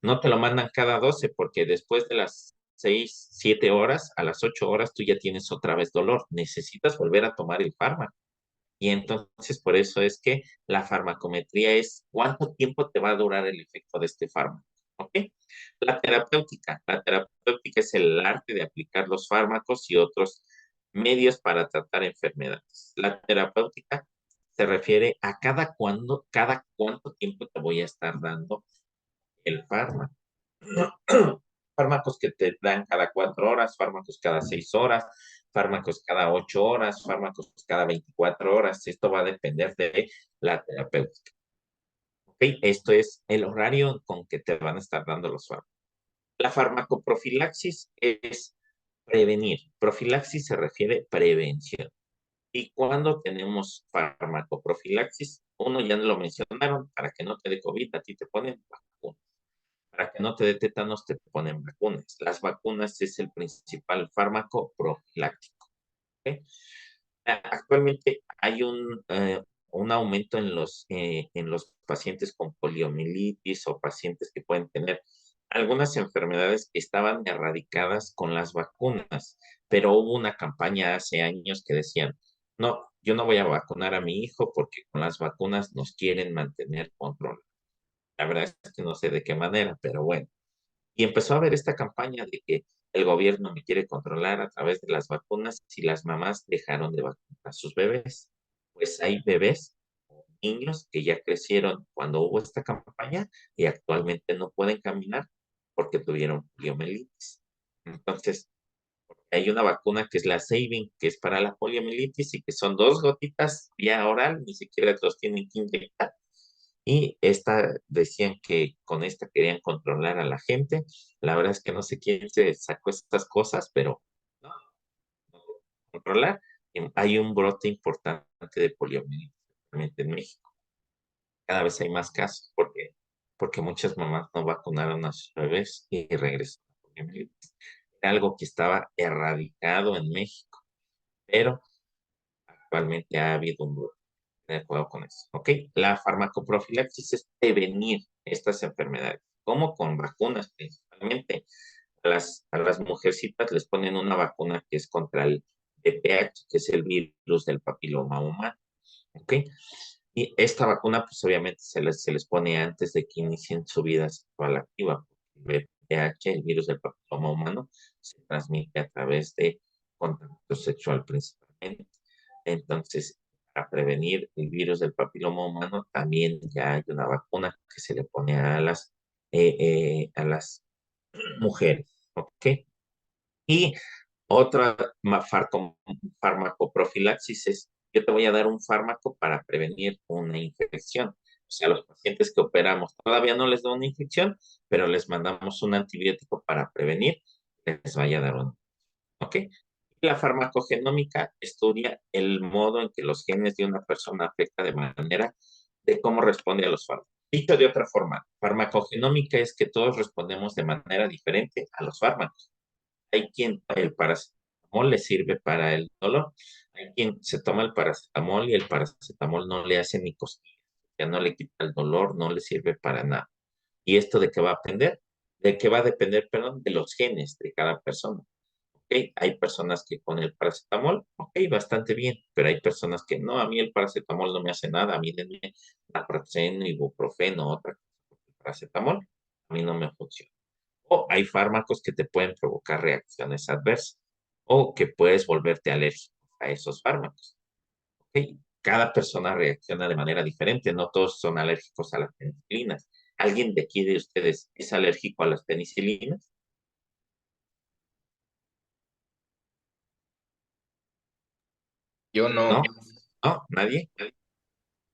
No te lo mandan cada 12 porque después de las 6, 7 horas, a las 8 horas tú ya tienes otra vez dolor. Necesitas volver a tomar el fármaco. Y entonces por eso es que la farmacometría es cuánto tiempo te va a durar el efecto de este fármaco. ¿Ok? La terapéutica. La terapéutica es el arte de aplicar los fármacos y otros medios para tratar enfermedades. La terapéutica se refiere a cada cuánto tiempo te voy a estar dando el fármaco. Fármacos que te dan cada 4 horas, fármacos cada 6 horas, fármacos cada 8 horas, fármacos cada 24 horas. Esto va a depender de la terapéutica. ¿Ok? Esto es el horario con que te van a estar dando los fármacos. La farmacoprofilaxis es prevenir. Profilaxis se refiere a prevención. Y cuando tenemos farmacoprofilaxis, uno ya lo mencionaron, para que no te dé COVID, a ti te ponen vacunas. Para que no te dé tétanos, te ponen vacunas. Las vacunas es el principal fármaco profiláctico. ¿Ok? Actualmente hay un aumento en los pacientes con poliomielitis o pacientes que pueden tener algunas enfermedades que estaban erradicadas con las vacunas, pero hubo una campaña hace años que decían, no, yo no voy a vacunar a mi hijo porque con las vacunas nos quieren mantener control. La verdad es que no sé de qué manera, pero bueno. Y empezó a haber esta campaña de que el gobierno me quiere controlar a través de las vacunas si las mamás dejaron de vacunar a sus bebés. Pues hay bebés o niños que ya crecieron cuando hubo esta campaña y actualmente no pueden caminar porque tuvieron poliomielitis. Entonces, hay una vacuna que es la Saving, que es para la poliomielitis y que son 2 gotitas vía oral, ni siquiera los tienen que inyectar. Y esta decían que con esta querían controlar a la gente. La verdad es que no sé quién se sacó estas cosas, pero no, no controlar. Hay un brote importante de poliomielitis en México. Cada vez hay más casos porque muchas mamás no vacunaron a sus bebés y regresan a poliomielitis. Era algo que estaba erradicado en México, pero actualmente ha habido un brote. De acuerdo con eso. ¿Ok? La farmacoprofilaxis es prevenir estas enfermedades, como con vacunas principalmente. A las mujercitas les ponen una vacuna que es contra el VPH, que es el virus del papiloma humano. ¿Ok? Y esta vacuna, pues obviamente se les pone antes de que inicien su vida sexual activa. El VPH, el virus del papiloma humano, se transmite a través de contacto sexual principalmente. Entonces, para prevenir el virus del papiloma humano, también ya hay una vacuna que se le pone a las mujeres. ¿Ok? Y otra farmacoprofilaxis es, yo te voy a dar un fármaco para prevenir una infección. O sea, los pacientes que operamos todavía no les da una infección, pero les mandamos un antibiótico para prevenir que les vaya a dar una. ¿Ok? La farmacogenómica estudia el modo en que los genes de una persona afecta de manera de cómo responde a los fármacos. Dicho de otra forma, farmacogenómica es que todos respondemos de manera diferente a los fármacos. Hay quien el paracetamol le sirve para el dolor. Hay quien se toma el paracetamol y el paracetamol no le hace ni cosquillas, ya no le quita el dolor, no le sirve para nada. ¿Y esto de qué va a depender? ¿De qué va a depender, perdón? De los genes de cada persona. ¿Ok? Hay personas que con el paracetamol, ok, bastante bien, pero hay personas que no, a mí el paracetamol no me hace nada, a mí denme naproxeno, ibuprofeno, otra cosa. El paracetamol a mí no me funciona. O hay fármacos que te pueden provocar reacciones adversas o que puedes volverte alérgico a esos fármacos. ¿Ok? Cada persona reacciona de manera diferente, no todos son alérgicos a las penicilinas. ¿Alguien de aquí de ustedes es alérgico a las penicilinas? Yo ¿No? no. ¿No? ¿Nadie?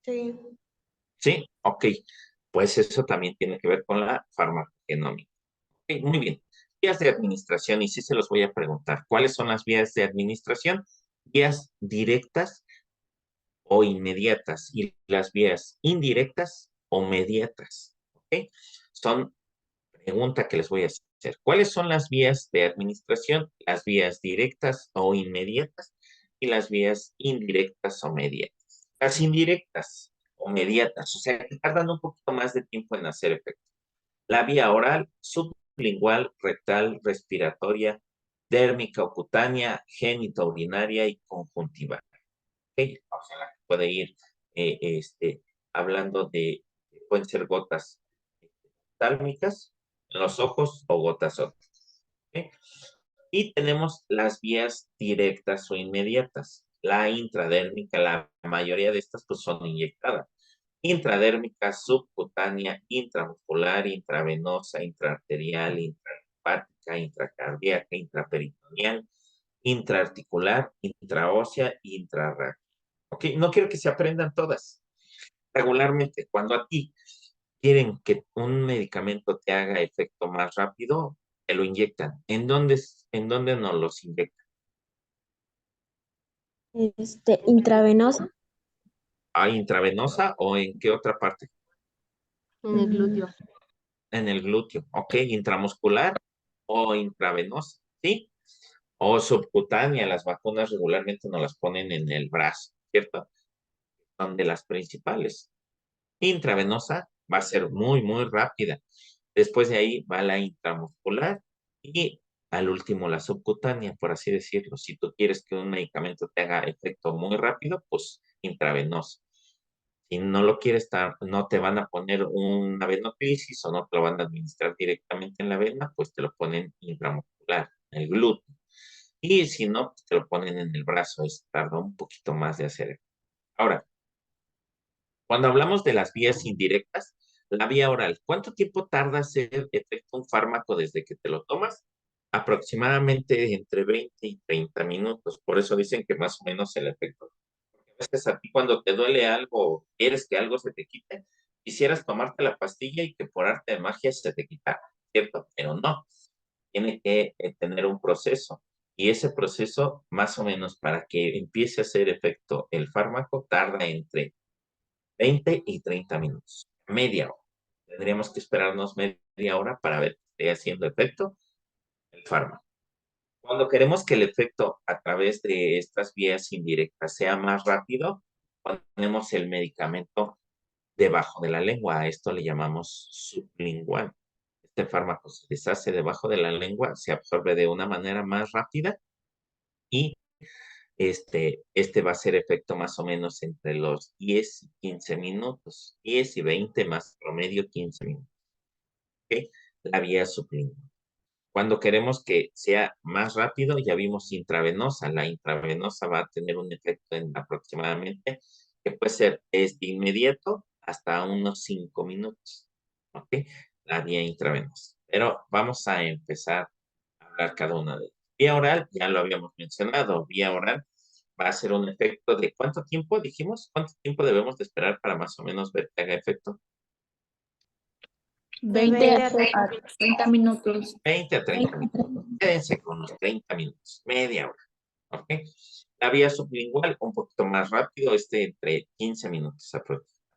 Sí. Sí, ok. Pues eso también tiene que ver con la farmacogenómica. Ok, muy bien. Vías de administración, y sí se los voy a preguntar. ¿Cuáles son las vías de administración? Vías directas o inmediatas y las vías indirectas o mediatas. ¿Ok? Son pregunta que les voy a hacer. ¿Cuáles son las vías de administración? Las vías directas o inmediatas y las vías indirectas o mediatas. Las indirectas o mediatas, o sea, que tardan un poquito más de tiempo en hacer efecto. La vía oral, sublingual, rectal, respiratoria, dérmica o cutánea, genitourinaria y conjuntiva. ¿Ok? O sea, la que puede ir hablando de, pueden ser gotas tálmicas en los ojos o gotas ópticas. ¿Ok? Y tenemos las vías directas o inmediatas. La intradérmica, la mayoría de estas pues son inyectadas. Intradérmica, subcutánea, intramuscular, intravenosa, intraarterial, intrahepática, intracardíaca, intraperitoneal, intraarticular, intraósea, intrarráquea. Ok, no quiero que se aprendan todas. Regularmente, cuando a ti quieren que un medicamento te haga efecto más rápido, te lo inyectan. En dónde nos los inyectan? Intravenosa. ¿A intravenosa o en qué otra parte? En el glúteo. En el glúteo. Ok, intramuscular o intravenosa, ¿sí? O subcutánea, las vacunas regularmente nos las ponen en el brazo, ¿cierto? Son de las principales. Intravenosa va a ser muy, muy rápida. Después de ahí va la intramuscular y al último la subcutánea, por así decirlo. Si tú quieres que un medicamento te haga efecto muy rápido, pues intravenoso. Si no lo quieres, no te van a poner una venoclisis o no te lo van a administrar directamente en la vena, pues te lo ponen intramuscular, en el glúteo. Y si no, pues te lo ponen en el brazo, es tarda un poquito más de hacer. Ahora, cuando hablamos de las vías indirectas, la vía oral, ¿cuánto tiempo tarda hacer efecto un fármaco desde que te lo tomas? Aproximadamente entre 20 y 30 minutos. Por eso dicen que más o menos el efecto. Porque a veces a ti cuando te duele algo, quieres que algo se te quite, quisieras tomarte la pastilla y que por arte de magia se te quitara, ¿cierto? Pero no. Tiene que tener un proceso. Y ese proceso, más o menos, para que empiece a hacer efecto el fármaco, tarda entre 20 y 30 minutos, media hora. Tendríamos que esperarnos media hora para ver que esté haciendo efecto el fármaco. Cuando queremos que el efecto a través de estas vías indirectas sea más rápido, ponemos el medicamento debajo de la lengua. A esto le llamamos sublingual. Este fármaco se deshace debajo de la lengua, se absorbe de una manera más rápida y este va a ser efecto más o menos entre los 10 y 15 minutos, 10 y 20 más promedio 15 minutos. ¿Ok? La vía sublingual. Cuando queremos que sea más rápido, ya vimos intravenosa. La intravenosa va a tener un efecto en aproximadamente, que puede ser desde inmediato hasta unos 5 minutos. ¿Ok? La vía intravenosa. Pero vamos a empezar a hablar cada una de ellas. Vía oral, ya lo habíamos mencionado, vía oral va a ser un efecto de ¿cuánto tiempo dijimos? ¿Cuánto tiempo debemos de esperar para más o menos ver que haga efecto? 20 a a 30 minutos. 20 a 30 minutos. Quédense con los 30 minutos, media hora. ¿Ok? La vía sublingual, un poquito más rápido, entre 15 minutos aproximadamente.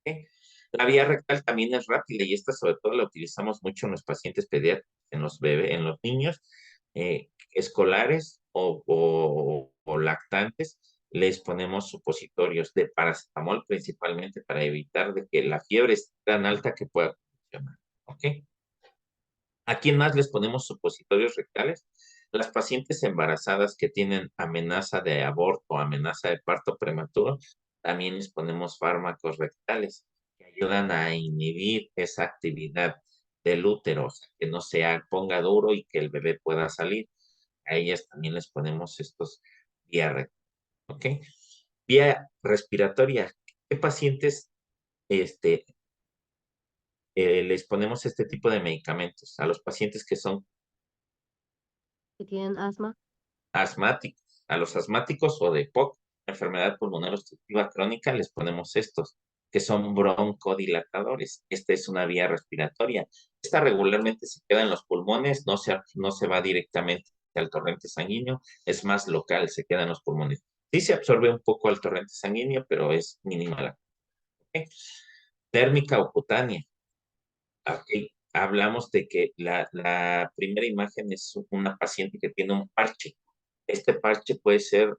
¿Ok? La vía rectal también es rápida y esta sobre todo la utilizamos mucho en los pacientes pediátricos, en los bebés, en los niños, escolares o lactantes, les ponemos supositorios de paracetamol principalmente para evitar de que la fiebre esté tan alta que pueda funcionar. ¿Ok? ¿A quién más les ponemos supositorios rectales? Las pacientes embarazadas que tienen amenaza de aborto, amenaza de parto prematuro, también les ponemos fármacos rectales que ayudan a inhibir esa actividad del útero, o sea, que no se ponga duro y que el bebé pueda salir. A ellas también les ponemos estos vía rectal, ¿ok? Vía respiratoria. ¿Qué pacientes este, les ponemos este tipo de medicamentos? A los pacientes que son Que tienen asma. asmáticos. A los asmáticos o de POC, enfermedad pulmonar obstructiva crónica, les ponemos estos, que son broncodilatadores. Esta es una vía respiratoria. Esta regularmente se queda en los pulmones, no se va directamente al torrente sanguíneo, es más local, se queda en los pulmones. Sí se absorbe un poco al torrente sanguíneo, pero es mínima. ¿Okay? Térmica o cutánea. Okay. Hablamos de que la primera imagen es una paciente que tiene un parche. Este parche puede ser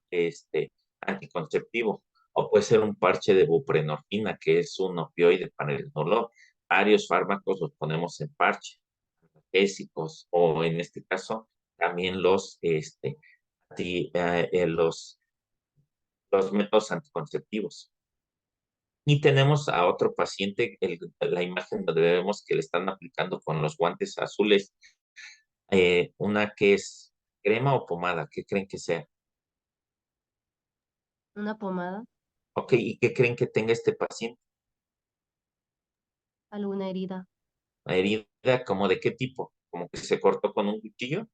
anticonceptivo o puede ser un parche de buprenorfina, que es un opioide para el dolor. Varios fármacos los ponemos en parche, analgésicos o en este caso también los métodos anticonceptivos. Y tenemos a otro paciente, la imagen donde vemos que le están aplicando con los guantes azules, una que es crema o pomada, ¿qué creen que sea? Una pomada. Ok, ¿y qué creen que tenga este paciente? Alguna herida. ¿Una herida como de qué tipo? ¿Como que se cortó con un cuchillo?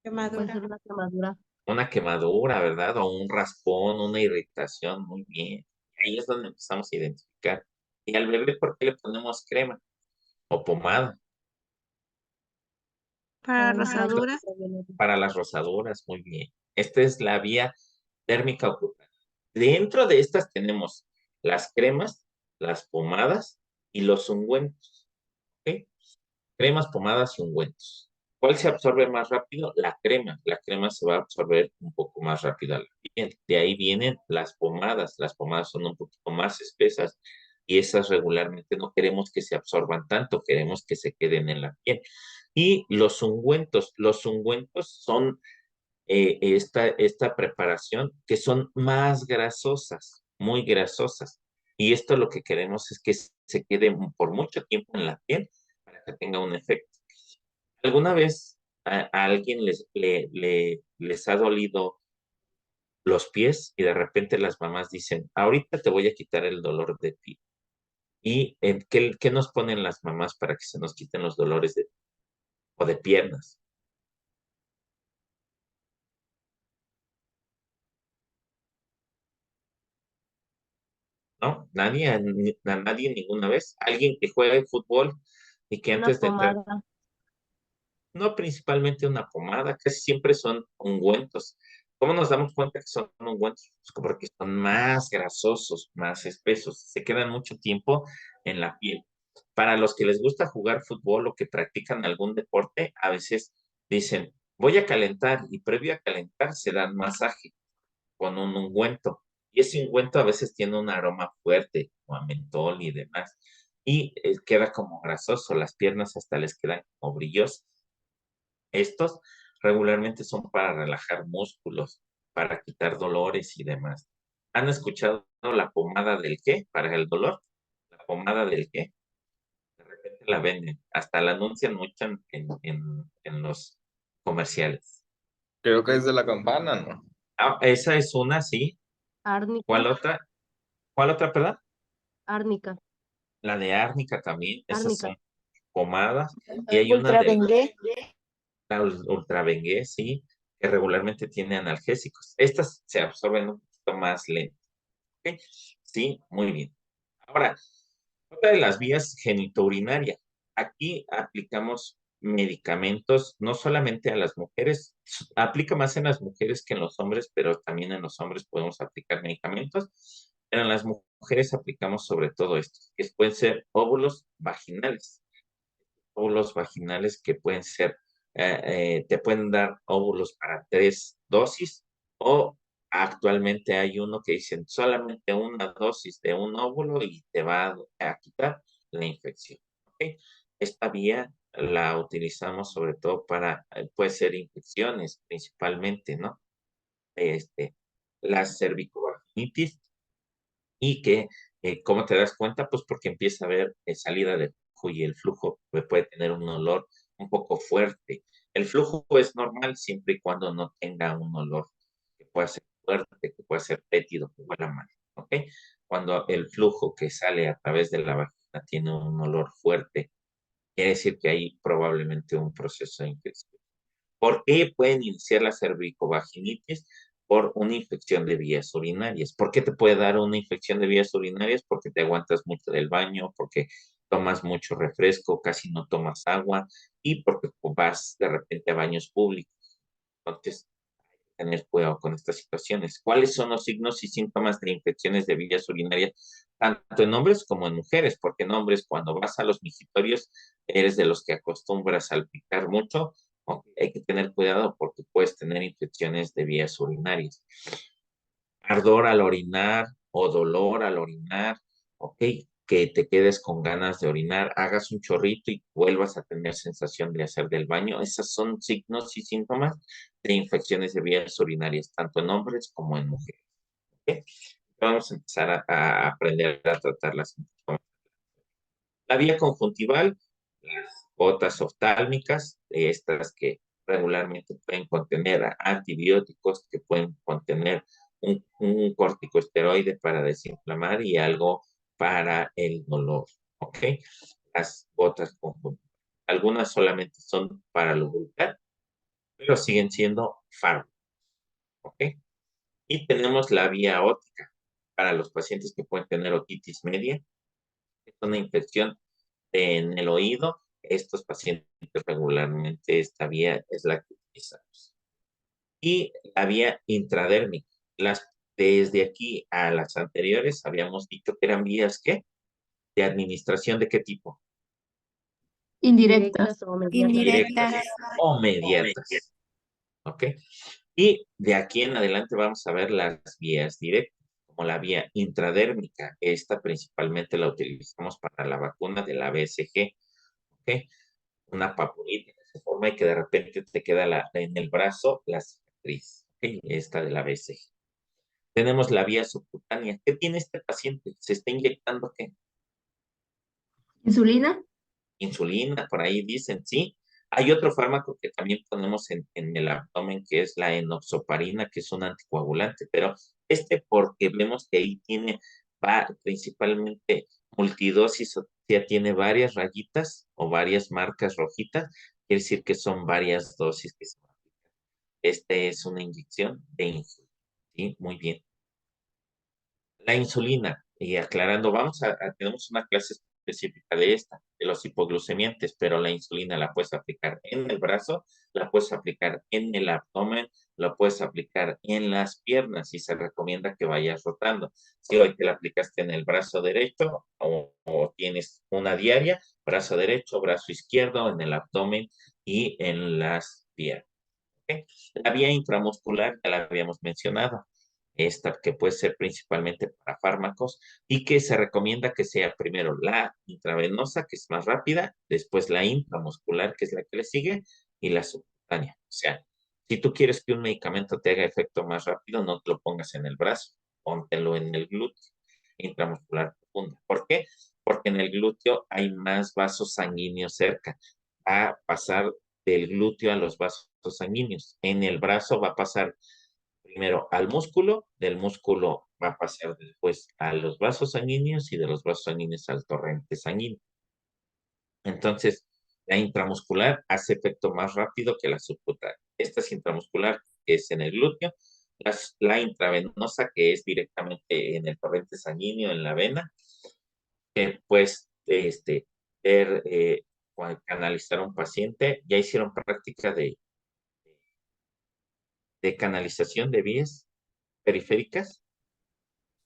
Puede ser una quemadura. Una quemadura, ¿verdad? O un raspón, una irritación, muy bien. Ahí es donde empezamos a identificar. ¿Y al bebé por qué le ponemos crema o pomada? Para Para los rayos rosadura. ultravioletas. Para las rosaduras, muy bien. Esta es la vía térmica oculta. Dentro de estas tenemos las cremas, las pomadas y los ungüentos. ¿Ok? Cremas, pomadas y ungüentos. ¿Cuál se absorbe más rápido? La crema. La crema se va a absorber un poco más rápido a la piel. De ahí vienen las pomadas. Las pomadas son un poquito más espesas y esas regularmente no queremos que se absorban tanto, queremos que se queden en la piel. Y los ungüentos son esta preparación que son más grasosas, muy grasosas. Y esto lo que queremos es que se quede por mucho tiempo en la piel para que tenga un efecto. ¿Alguna vez a alguien les ha dolido los pies y de repente las mamás dicen, ahorita te voy a quitar el dolor de pie? ¿Y qué nos ponen las mamás para que se nos quiten los dolores o de piernas? ¿No? Nadie ninguna vez. Alguien que juegue fútbol y que Una antes de entrar, pomada. no principalmente una pomada, casi siempre son ungüentos. ¿Cómo nos damos cuenta que son ungüentos? Pues porque son más grasosos, más espesos, se quedan mucho tiempo en la piel. Para los que les gusta jugar fútbol o que practican algún deporte, a veces dicen, voy a calentar y previo a calentar se dan masaje con un ungüento. Y ese ungüento a veces tiene un aroma fuerte, como a mentol y demás. Y queda como grasoso, las piernas hasta les quedan como brillosas. Estos regularmente son para relajar músculos, para quitar dolores y demás. ¿Han escuchado la pomada del qué para el dolor? La pomada del qué. De repente la venden, hasta la anuncian mucho en los comerciales. Creo que es de la campana, ¿no? Ah, esa es una, sí. Árnica. ¿Cuál otra? ¿Cuál otra, perdón? Árnica. La de árnica también, esas Árnica. son pomadas. Y hay una Ultra de Bengué. la Ultra Bengué, sí, que regularmente tiene analgésicos. Estas se absorben un poquito más lento. ¿Ok? Sí, muy bien. Ahora, otra de las vías genitourinaria. Aquí aplicamos medicamentos no solamente a las mujeres, aplica más en las mujeres que en los hombres, pero también en los hombres podemos aplicar medicamentos. Pero en las mujeres aplicamos sobre todo esto, que pueden ser óvulos vaginales que pueden ser te pueden dar óvulos para 3 dosis o actualmente hay uno que dicen solamente una dosis de un óvulo y te va a quitar la infección. ¿Ok? Esta vía la utilizamos sobre todo para, puede ser infecciones principalmente, ¿no? La cervicovaginitis y que, ¿cómo te das cuenta? Pues porque empieza a haber salida de flujo y el flujo puede tener un olor un poco fuerte. El flujo es normal siempre y cuando no tenga un olor que pueda ser fuerte, que pueda ser fétido, que huela mal, ¿ok? Cuando el flujo que sale a través de la vagina tiene un olor fuerte, quiere decir que hay probablemente un proceso de infección. ¿Por qué pueden iniciar la cervicovaginitis? Por una infección de vías urinarias. ¿Por qué te puede dar una infección de vías urinarias? Porque te aguantas mucho del baño, porque tomas mucho refresco, casi no tomas agua y porque vas de repente a baños públicos. Entonces, hay que tener cuidado con estas situaciones. ¿Cuáles son los signos y síntomas de infecciones de vías urinarias? Tanto en hombres como en mujeres, porque en hombres cuando vas a los migitorios eres de los que acostumbras a salpicar mucho. Ok, hay que tener cuidado porque puedes tener infecciones de vías urinarias. Ardor al orinar o dolor al orinar, ok, que te quedes con ganas de orinar, hagas un chorrito y vuelvas a tener sensación de hacer del baño. Esos son signos y síntomas de infecciones de vías urinarias, tanto en hombres como en mujeres. ¿Ok? Vamos a empezar a aprender a tratar las síntomas. La vía conjuntival, las gotas oftálmicas, estas que regularmente pueden contener antibióticos, que pueden contener un corticosteroide para desinflamar y algo para el dolor, ¿ok? Las gotas conjuntivales. Algunas solamente son para lubricar, pero siguen siendo fármacos, ¿ok? Y tenemos la vía óptica para los pacientes que pueden tener otitis media, es una infección en el oído. Estos pacientes regularmente esta vía es la que utilizamos. Y la vía intradérmica. Desde aquí a las anteriores habíamos dicho que eran vías ¿qué? De administración de qué tipo. Indirectas. O mediatas. Directas o mediatas. ¿Ok? Y de aquí en adelante vamos a ver las vías directas, como la vía intradérmica. Esta principalmente la utilizamos para la vacuna de la BCG. ¿Ok? Una papulita que se forma y que de repente te queda en el brazo la cicatriz. ¿Ok? Esta de la BCG. Tenemos la vía subcutánea. ¿Qué tiene este paciente? ¿Se está inyectando qué? Insulina. Insulina, por ahí dicen, sí. Hay otro fármaco que también ponemos en el abdomen, que es la enoxaparina, que es un anticoagulante, pero porque vemos que ahí va principalmente multidosis, o sea, tiene varias rayitas o varias marcas rojitas, quiere decir que son varias dosis que se van a aplicar. Es una inyección de insulina, ¿sí? Muy bien. La insulina, y aclarando, tenemos una clase específica de esta, de los hipoglucemiantes, pero la insulina la puedes aplicar en el brazo, la puedes aplicar en el abdomen, la puedes aplicar en las piernas y se recomienda que vayas rotando. Si hoy te la aplicaste en el brazo derecho o tienes una diaria, brazo derecho, brazo izquierdo, en el abdomen y en las piernas. ¿Ok? La vía intramuscular ya la habíamos mencionado, esta que puede ser principalmente para fármacos y que se recomienda que sea primero la intravenosa, que es más rápida, después la intramuscular, que es la que le sigue, y la subcutánea. O sea, si tú quieres que un medicamento te haga efecto más rápido, no te lo pongas en el brazo, póntelo en el glúteo, intramuscular profunda. ¿Por qué? Porque en el glúteo hay más vasos sanguíneos cerca. Va a pasar del glúteo a los vasos sanguíneos. En el brazo va a pasar primero al músculo, del músculo va a pasar después a los vasos sanguíneos y de los vasos sanguíneos al torrente sanguíneo. Entonces, la intramuscular hace efecto más rápido que la subcutánea. Esta es intramuscular, que es en el glúteo. La intravenosa, que es directamente en el torrente sanguíneo, en la vena, que pues, ver, canalizar a un paciente. Ya hicieron práctica de canalización de vías periféricas.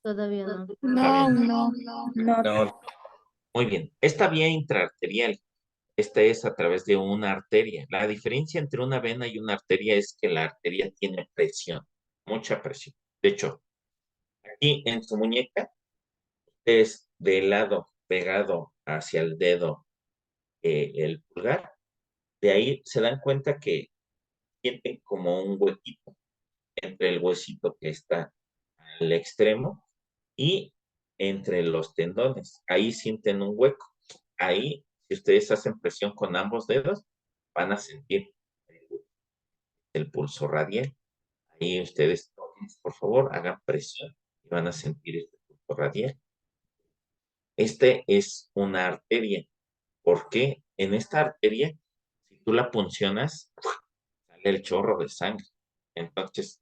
Todavía no. No, Todavía no. no, no. No, Muy bien. Esta vía intraarterial, Esta es a través de una arteria. La diferencia entre una vena y una arteria es que la arteria tiene presión, mucha presión. De hecho, aquí en su muñeca es del lado pegado hacia el dedo el pulgar. De ahí se dan cuenta que sienten como un huequito entre el huesito que está al extremo y entre los tendones. Ahí sienten un hueco. Ahí, si ustedes hacen presión con ambos dedos, van a sentir el pulso radial. Ahí ustedes, por favor, hagan presión y van a sentir el pulso radial. Este es una arteria. ¿Por qué? En esta arteria, si tú la puncionas, sale el chorro de sangre. Entonces,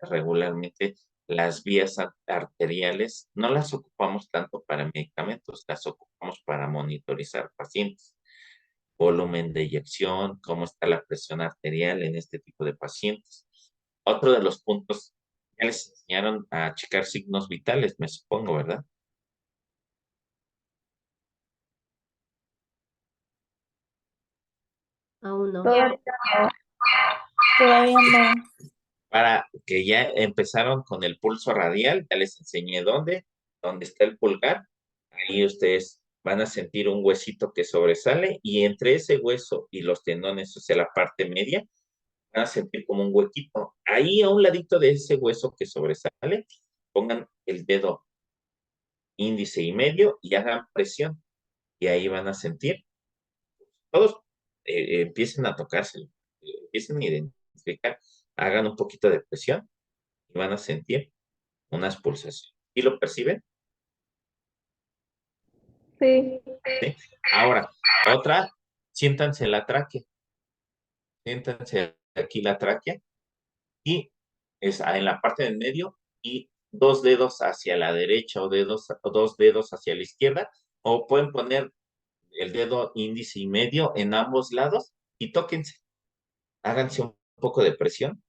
regularmente las vías arteriales no las ocupamos tanto para medicamentos, las ocupamos para monitorizar pacientes. Volumen de eyección, cómo está la presión arterial en este tipo de pacientes. Otro de los puntos, ya les enseñaron a checar signos vitales, me supongo, ¿verdad? Aún no. Todavía no. Para que ya empezaron con el pulso radial, ya les enseñé dónde está el pulgar. Ahí ustedes van a sentir un huesito que sobresale y entre ese hueso y los tendones, o sea, la parte media, van a sentir como un huequito. Ahí a un ladito de ese hueso que sobresale, pongan el dedo índice y medio y hagan presión. Y ahí van a sentir, todos empiecen a tocarse, empiecen a identificar, hagan un poquito de presión y van a sentir unas pulsaciones. ¿Y lo perciben? Sí. ¿Sí? Ahora, otra, siéntanse la tráquea. Siéntanse aquí la tráquea y es en la parte del medio y dos dedos hacia la derecha o dos dedos hacia la izquierda, o pueden poner el dedo índice y medio en ambos lados y tóquense. Háganse un poco de presión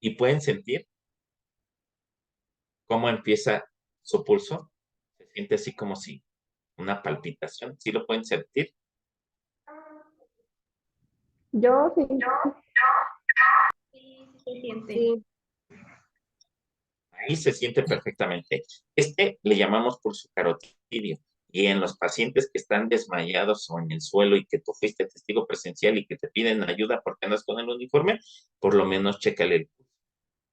y pueden sentir cómo empieza su pulso. Se siente así como si una palpitación. ¿Sí lo pueden sentir? Yo sí. Sí, sí se siente. Sí, Ahí se siente perfectamente. Le llamamos pulso carotidio. Y en los pacientes que están desmayados o en el suelo y que tú fuiste testigo presencial y que te piden ayuda porque andas con el uniforme, por lo menos chécale el pulso,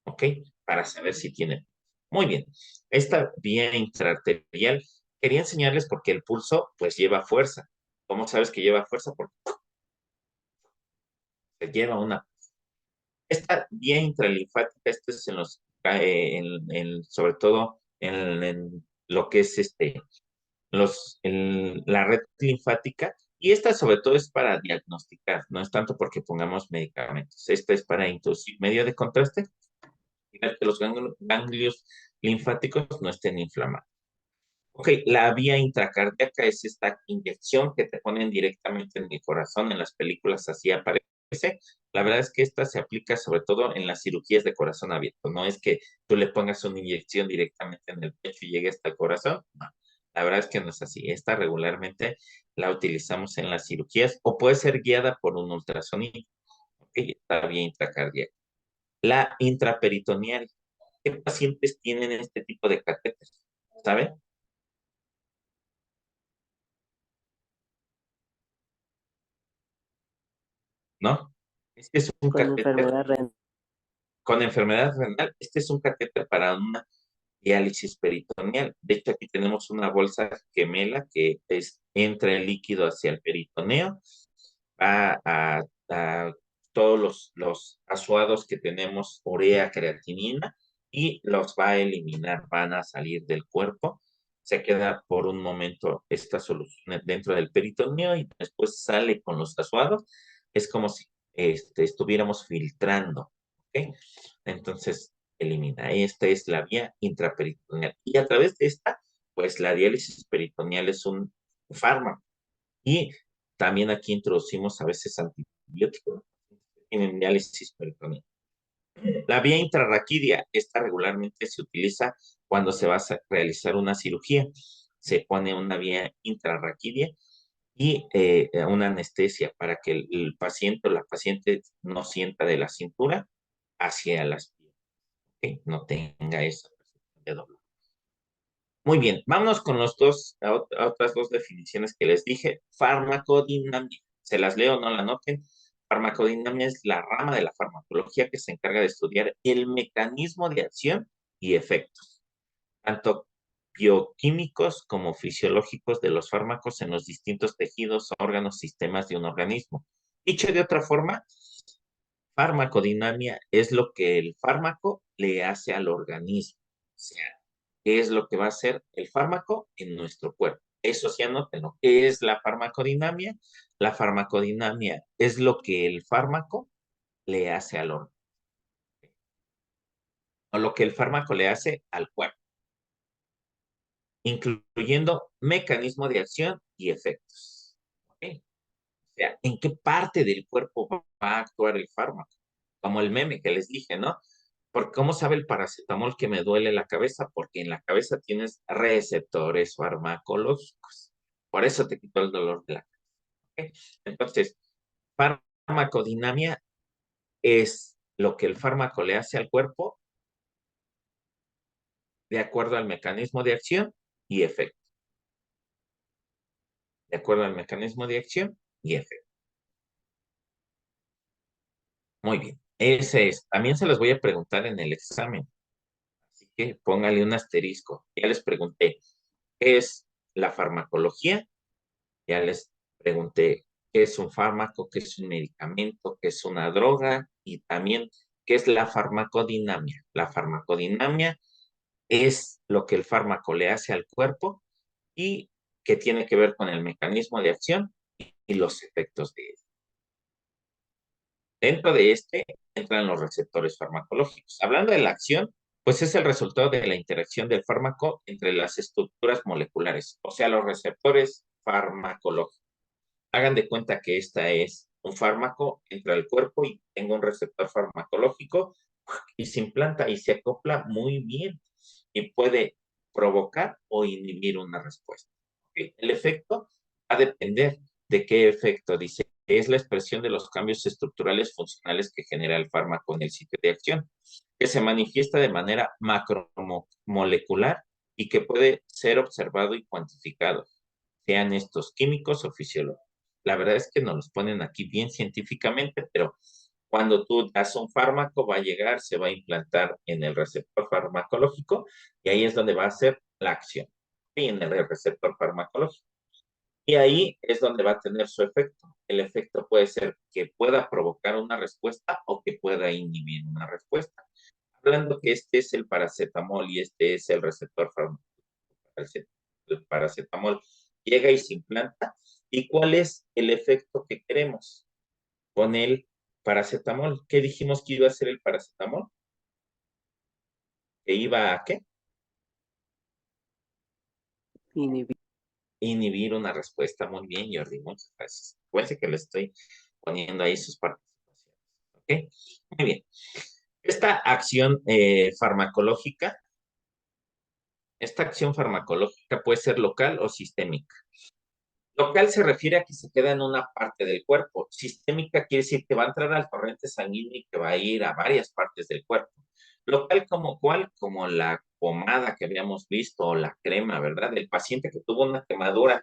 ¿ok? Para saber si tiene. Muy bien. Esta vía intraarterial, quería enseñarles porque el pulso, pues, lleva fuerza. ¿Cómo sabes que lleva fuerza? Porque se lleva una. Esta vía intralinfática, esto es en los, sobre todo en lo que es la red linfática, y esta sobre todo es para diagnosticar, no es tanto porque pongamos medicamentos. Esta es para introducir medio de contraste y ver que los ganglios linfáticos no estén inflamados. Ok, la vía intracardíaca es esta inyección que te ponen directamente en el corazón, en las películas así aparece. La verdad es que esta se aplica sobre todo en las cirugías de corazón abierto. No es que tú le pongas una inyección directamente en el pecho y llegue hasta el corazón. No, la verdad es que no es así. Esta regularmente la utilizamos en las cirugías o puede ser guiada por un ultrasonido. Ok, esta vía intracardíaca. La intraperitoneal. ¿Qué pacientes tienen este tipo de catéteres? ¿Saben? ¿No? Este es un Con catéter enfermedad renal. con enfermedad renal. Este es un catéter para una diálisis peritoneal. De hecho, aquí tenemos una bolsa gemela que entra el líquido hacia el peritoneo, va a todos los asuados que tenemos, urea, creatinina, y los va a eliminar, van a salir del cuerpo. Se queda por un momento esta solución dentro del peritoneo y después sale con los asuados. Es como si estuviéramos filtrando, ¿ok? Entonces, elimina. Esta es la vía intraperitoneal. Y a través de esta, pues la diálisis peritoneal es un fármaco. Y también aquí introducimos a veces antibióticos en diálisis peritoneal. La vía intrarraquídea, esta regularmente se utiliza cuando se va a realizar una cirugía. Se pone una vía intrarraquídea y una anestesia para que el paciente o la paciente no sienta de la cintura hacia las piernas, ¿ok? No tenga esa percepción de dolor. Muy bien, vámonos con a otras dos definiciones que les dije. Farmacodinamia. Se las leo, no la noten. Farmacodinamia es la rama de la farmacología que se encarga de estudiar el mecanismo de acción y efectos, tanto bioquímicos como fisiológicos de los fármacos en los distintos tejidos, órganos, sistemas de un organismo. Dicho de otra forma, farmacodinamia es lo que el fármaco le hace al organismo. O sea, ¿qué es lo que va a hacer el fármaco en nuestro cuerpo? Eso sí, anótenlo. ¿Qué es la farmacodinamia? La farmacodinamia es lo que el fármaco le hace al órgano, o lo que el fármaco le hace al cuerpo, incluyendo mecanismo de acción y efectos. ¿Ok? O sea, ¿en qué parte del cuerpo va a actuar el fármaco? Como el meme que les dije, ¿no? Porque ¿cómo sabe el paracetamol que me duele la cabeza? Porque en la cabeza tienes receptores farmacológicos. Por eso te quitó el dolor de la cabeza. ¿Ok? Entonces, farmacodinamia es lo que el fármaco le hace al cuerpo de acuerdo al mecanismo de acción y efecto. De acuerdo al mecanismo de acción y efecto. Muy bien. Ese es. También se los voy a preguntar en el examen. Así que póngale un asterisco. Ya les pregunté, ¿qué es la farmacología? Ya les pregunté, ¿qué es un fármaco? ¿Qué es un medicamento? ¿Qué es una droga? Y también, ¿qué es la farmacodinamia? La farmacodinamia es lo que el fármaco le hace al cuerpo y que tiene que ver con el mecanismo de acción y los efectos de él. Dentro de este entran los receptores farmacológicos. Hablando de la acción, pues es el resultado de la interacción del fármaco entre las estructuras moleculares, o sea, los receptores farmacológicos. Hagan de cuenta que esta es un fármaco, entra al cuerpo y tengo un receptor farmacológico y se implanta y se acopla muy bien y puede provocar o inhibir una respuesta. ¿Okay? El efecto va a depender de qué efecto dice. Es la expresión de los cambios estructurales funcionales que genera el fármaco en el sitio de acción, que se manifiesta de manera macromolecular y que puede ser observado y cuantificado, sean estos químicos o fisiológicos. La verdad es que nos los ponen aquí bien científicamente, pero cuando tú das un fármaco, va a llegar, se va a implantar en el receptor farmacológico y ahí es donde va a ser la acción, y en el receptor farmacológico. Y ahí es donde va a tener su efecto. El efecto puede ser que pueda provocar una respuesta o que pueda inhibir una respuesta. Hablando que este es el paracetamol y este es el receptor farmacológico. El paracetamol llega y se implanta. ¿Y cuál es el efecto que queremos con el paracetamol? ¿Qué dijimos que iba a ser el paracetamol? ¿Que iba a qué? Inhibir. Inhibir una respuesta. Muy bien, Jordi, muchas gracias. Acuérdense que le estoy poniendo ahí sus participaciones. ¿Ok? Muy bien. Esta acción farmacológica, puede ser local o sistémica. Local se refiere a que se queda en una parte del cuerpo. Sistémica quiere decir que va a entrar al torrente sanguíneo y que va a ir a varias partes del cuerpo. Local como cuál, como la pomada que habíamos visto o la crema, ¿verdad? El paciente que tuvo una quemadura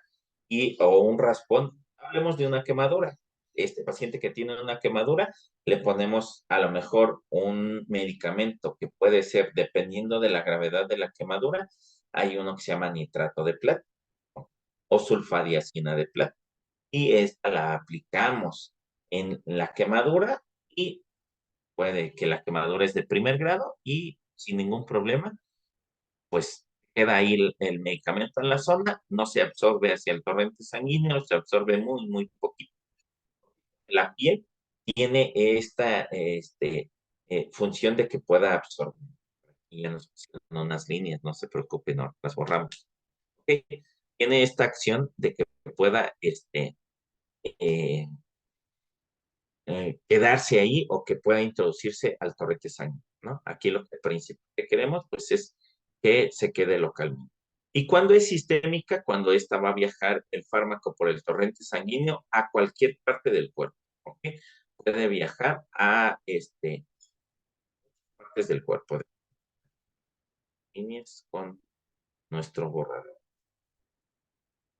o un raspón. Hablemos de una quemadura. Este paciente que tiene una quemadura, le ponemos a lo mejor un medicamento que puede ser, dependiendo de la gravedad de la quemadura, hay uno que se llama nitrato de platino o sulfadiazina de plata. Y esta la aplicamos en la quemadura y puede que la quemadura es de primer grado y sin ningún problema, pues queda ahí el medicamento en la zona, no se absorbe hacia el torrente sanguíneo, se absorbe muy, muy poquito. La piel tiene esta función de que pueda absorber. Y ya nos pusieron unas líneas, no se preocupen, no las borramos. ¿Okay? Tiene esta acción de que pueda eh, quedarse ahí o que pueda introducirse al torrente sanguíneo, ¿no? Aquí lo que principal que queremos, pues, es que se quede localmente. ¿Y cuándo es sistémica? Cuando esta va a viajar el fármaco por el torrente sanguíneo a cualquier parte del cuerpo. ¿Ok? Puede viajar a partes del cuerpo. Líneas con nuestro borrador.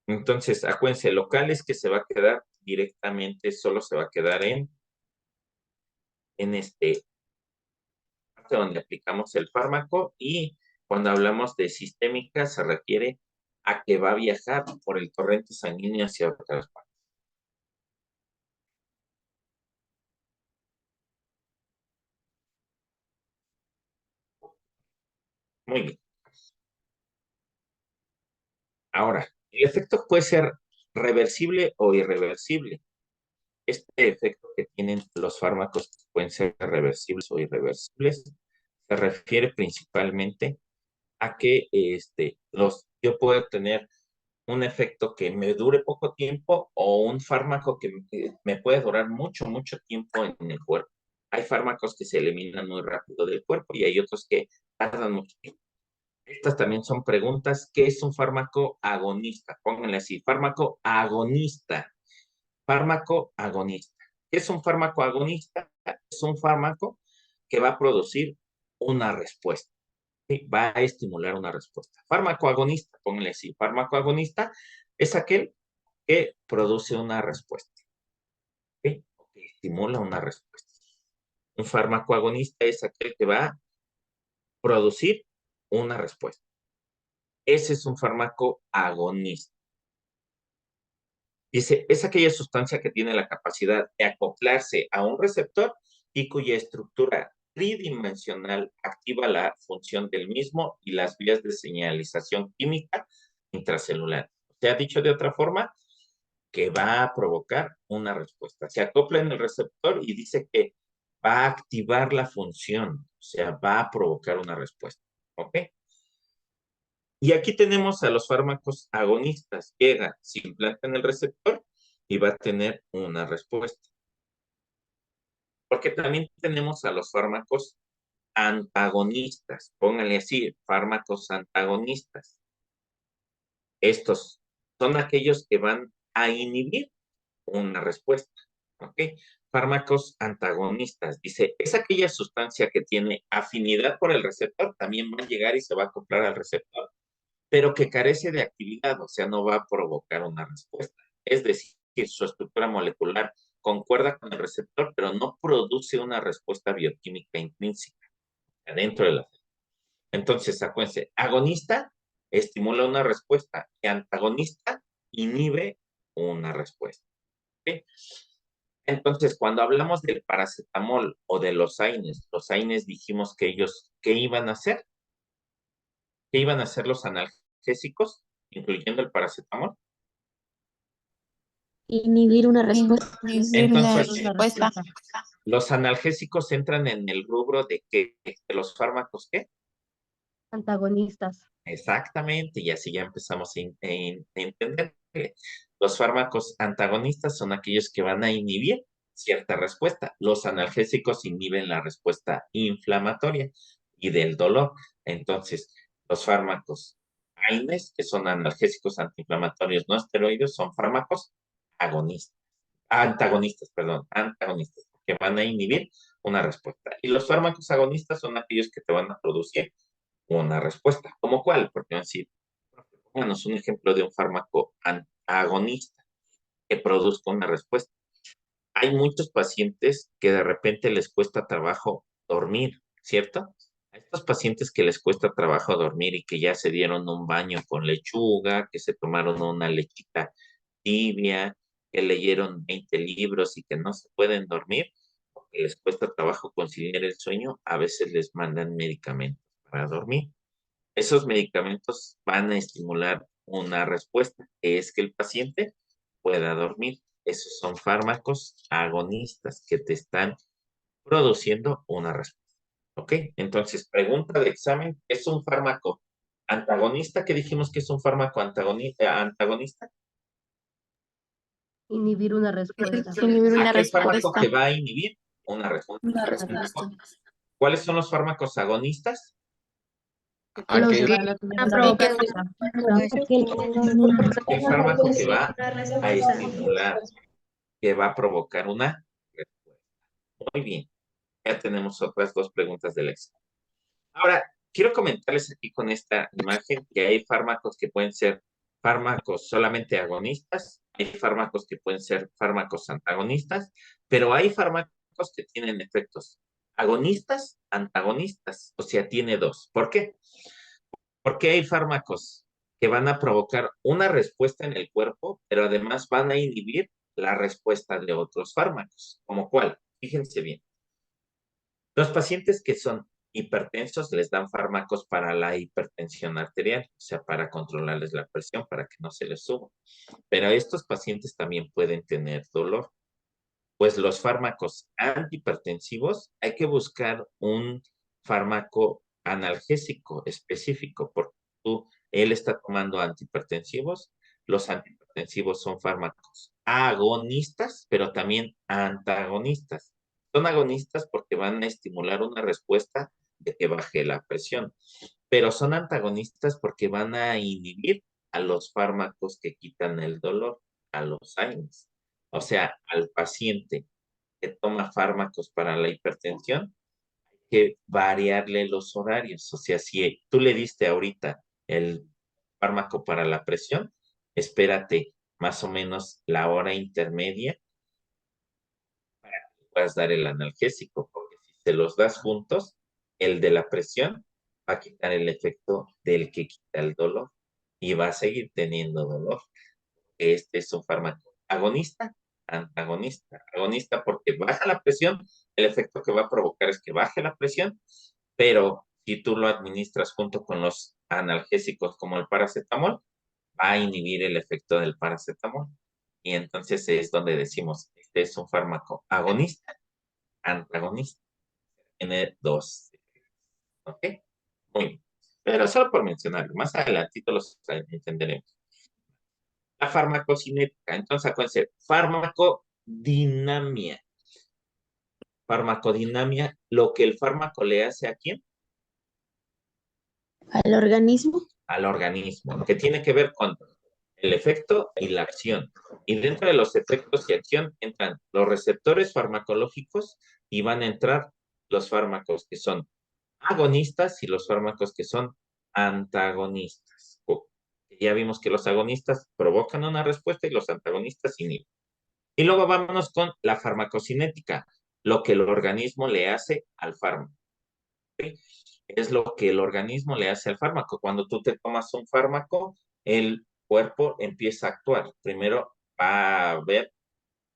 Entonces, acuérdense, local es que se va a quedar directamente, solo se va a quedar en parte donde aplicamos el fármaco, y cuando hablamos de sistémica se refiere a que va a viajar por el torrente sanguíneo hacia otras partes. Muy bien. Ahora, el efecto puede ser reversible o irreversible. Este efecto que tienen los fármacos que pueden ser reversibles o irreversibles se refiere principalmente a que yo puedo tener un efecto que me dure poco tiempo o un fármaco que me puede durar mucho, mucho tiempo en el cuerpo. Hay fármacos que se eliminan muy rápido del cuerpo y hay otros que tardan mucho tiempo. Estas también son preguntas. ¿Qué es un fármaco agonista? Pónganle así, fármaco agonista. Fármaco agonista. ¿Qué es un fármaco agonista? Es un fármaco que va a producir una respuesta. ¿Sí? Va a estimular una respuesta. Fármaco agonista, pónganle así, fármaco agonista es aquel que produce una respuesta. ¿Sí? Que estimula una respuesta. Un fármaco agonista es aquel que va a producir una respuesta. Ese es un fármaco agonista. Dice, es aquella sustancia que tiene la capacidad de acoplarse a un receptor y cuya estructura tridimensional activa la función del mismo y las vías de señalización química intracelular. Se ha dicho de otra forma que va a provocar una respuesta. Se acopla en el receptor y dice que va a activar la función, o sea, va a provocar una respuesta. ¿Ok? Y aquí tenemos a los fármacos agonistas. Llega, se implanta en el receptor y va a tener una respuesta. Porque también tenemos a los fármacos antagonistas. Pónganle así, fármacos antagonistas. Estos son aquellos que van a inhibir una respuesta. ¿Ok? Fármacos antagonistas. Dice, es aquella sustancia que tiene afinidad por el receptor, también va a llegar y se va a acoplar al receptor, pero que carece de actividad, o sea, no va a provocar una respuesta. Es decir, que su estructura molecular concuerda con el receptor, pero no produce una respuesta bioquímica intrínseca dentro de la célula. Entonces, acuérdense, agonista estimula una respuesta y antagonista inhibe una respuesta. ¿Okay? Entonces, cuando hablamos del paracetamol o de los AINES dijimos que ellos, ¿qué iban a hacer? ¿Qué iban a hacer los analgésicos, incluyendo el paracetamol? Inhibir una respuesta. Inhibir una Entonces, respuesta. los analgésicos entran en el rubro de que de los fármacos, ¿qué? Antagonistas. Exactamente, y así ya empezamos a entender que los fármacos antagonistas son aquellos que van a inhibir cierta respuesta. Los analgésicos inhiben la respuesta inflamatoria y del dolor. Entonces, los fármacos AINES, que son analgésicos antiinflamatorios no esteroides, son fármacos antagonistas, que van a inhibir una respuesta. Y los fármacos agonistas son aquellos que te van a producir una respuesta. ¿Cómo cuál? Porque van a decir, pónganos un ejemplo de un fármaco agonista que produzca una respuesta. Hay muchos pacientes que de repente les cuesta trabajo dormir, ¿cierto? A estos pacientes que les cuesta trabajo dormir y que ya se dieron un baño con lechuga, que se tomaron una lechita tibia, que leyeron 20 libros y que no se pueden dormir, porque les cuesta trabajo conciliar el sueño, a veces les mandan medicamentos para dormir. Esos medicamentos van a estimular una respuesta, que es que el paciente pueda dormir. Esos son fármacos agonistas que te están produciendo una respuesta. ¿Ok? Entonces, pregunta de examen, ¿es un fármaco antagonista? ¿Qué dijimos que es un fármaco antagonista? Inhibir una respuesta. Inhibir una Aquel fármaco respuesta. que va a inhibir una respuesta. Una respuesta. ¿Cuáles son los fármacos agonistas? ¿A Los qué? que van a tener una provocar respuesta. El fármaco que va a estimular, que va a provocar una respuesta. Muy bien. Ya tenemos otras dos preguntas del examen. Ahora, quiero comentarles aquí con esta imagen que hay fármacos que pueden ser fármacos solamente agonistas, hay fármacos que pueden ser fármacos antagonistas, pero hay fármacos que tienen efectos agonistas, antagonistas, o sea, tiene dos. ¿Por qué? Porque hay fármacos que van a provocar una respuesta en el cuerpo, pero además van a inhibir la respuesta de otros fármacos. ¿Como cuál? Fíjense bien. Los pacientes que son hipertensos les dan fármacos para la hipertensión arterial, o sea, para controlarles la presión, para que no se les suba. Pero estos pacientes también pueden tener dolor. Pues los fármacos antihipertensivos, hay que buscar un fármaco analgésico específico, porque él está tomando antihipertensivos. Los antihipertensivos son fármacos agonistas, pero también antagonistas. Son agonistas porque van a estimular una respuesta de que baje la presión, pero son antagonistas porque van a inhibir a los fármacos que quitan el dolor, a los AINES. O sea, al paciente que toma fármacos para la hipertensión, hay que variarle los horarios. O sea, si tú le diste ahorita el fármaco para la presión, espérate más o menos la hora intermedia para que puedas dar el analgésico, porque si te los das juntos, el de la presión va a quitar el efecto del que quita el dolor y va a seguir teniendo dolor. Este es un fármaco agonista, antagonista. Agonista porque baja la presión, el efecto que va a provocar es que baje la presión, pero si tú lo administras junto con los analgésicos como el paracetamol, va a inhibir el efecto del paracetamol. Y entonces es donde decimos, este es un fármaco agonista, antagonista. Tiene dos. ¿Ok? Muy bien. Pero solo por mencionarlo, más adelantito los entenderemos. La farmacocinética. Entonces, acuérdense, farmacodinamia. Farmacodinamia, lo que el fármaco le hace a quién? Al organismo. Al organismo, que tiene que ver con el efecto y la acción. Y dentro de los efectos y acción entran los receptores farmacológicos y van a entrar los fármacos que son agonistas y los fármacos que son antagonistas. Ya vimos que los agonistas provocan una respuesta y los antagonistas inhiben. Y luego vámonos con la farmacocinética, lo que el organismo le hace al fármaco. ¿Sí? Es lo que el organismo le hace al fármaco. Cuando tú te tomas un fármaco, el cuerpo empieza a actuar. Primero va a haber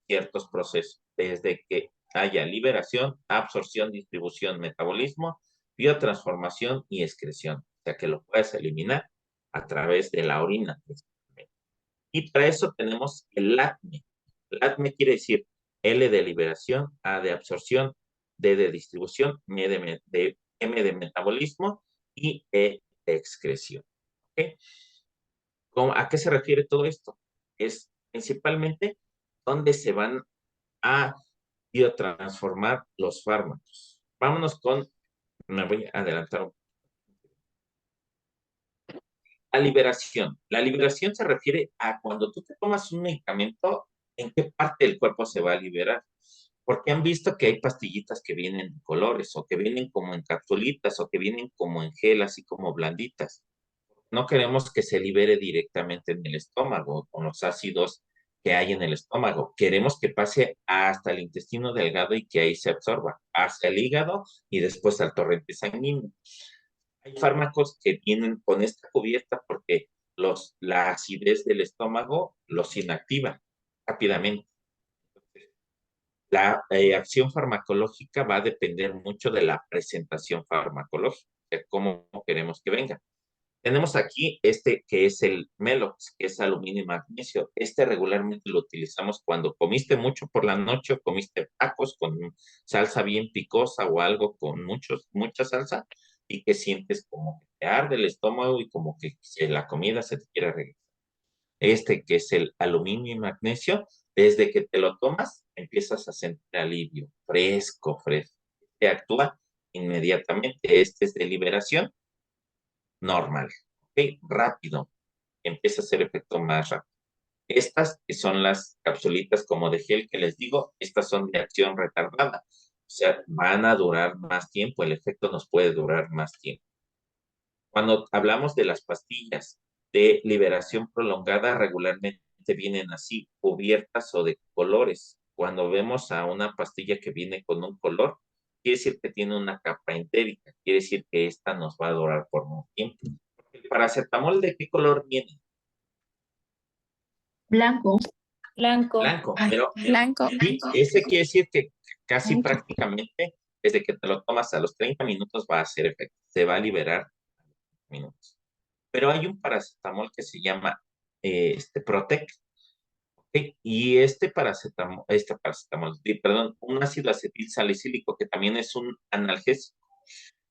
ciertos procesos, desde que haya liberación, absorción, distribución, metabolismo, biotransformación y excreción. O sea, que lo puedes eliminar a través de la orina. Y para eso tenemos el LATME. LATME quiere decir L de liberación, A de absorción, D de distribución, M de metabolismo y E de excreción. ¿Okay? ¿A qué se refiere todo esto? Es principalmente dónde se van a biotransformar los fármacos. Vámonos con, me voy a adelantar un poco. La liberación. La liberación se refiere a cuando tú te tomas un medicamento, ¿en qué parte del cuerpo se va a liberar? Porque han visto que hay pastillitas que vienen en colores, o que vienen como en capsulitas, o que vienen como en gel, así como blanditas. No queremos que se libere directamente en el estómago, con los ácidos que hay en el estómago. Queremos que pase hasta el intestino delgado y que ahí se absorba, hacia el hígado y después al torrente sanguíneo. Hay fármacos que vienen con esta cubierta porque la acidez del estómago los inactiva rápidamente. La acción farmacológica va a depender mucho de la presentación farmacológica, de cómo queremos que venga. Tenemos aquí este que es el Melox, que es aluminio y magnesio. Este regularmente lo utilizamos cuando comiste mucho por la noche o comiste tacos con salsa bien picosa o algo con mucha salsa y que sientes como que te arde el estómago y como que la comida se te quiere regresar. Este que es el aluminio y magnesio, desde que te lo tomas empiezas a sentir alivio, fresco, fresco. Te actúa inmediatamente. Este es de liberación normal, ¿ok? Rápido, empieza a hacer efecto más rápido. Estas que son las capsulitas como de gel que les digo, estas son de acción retardada. O sea, van a durar más tiempo, el efecto nos puede durar más tiempo. Cuando hablamos de las pastillas de liberación prolongada, regularmente vienen así, cubiertas o de colores. Cuando vemos a una pastilla que viene con un color, quiere decir que tiene una capa entérica, quiere decir que esta nos va a durar por un tiempo. ¿El paracetamol de qué color viene? Blanco. Blanco, pero sí, ese quiere decir que casi prácticamente desde que te lo tomas a los 30 minutos va a hacer efecto, se va a liberar minutos. Pero hay un paracetamol que se llama Protec, ¿ok? Y perdón, un ácido acetil salicílico que también es un analgésico.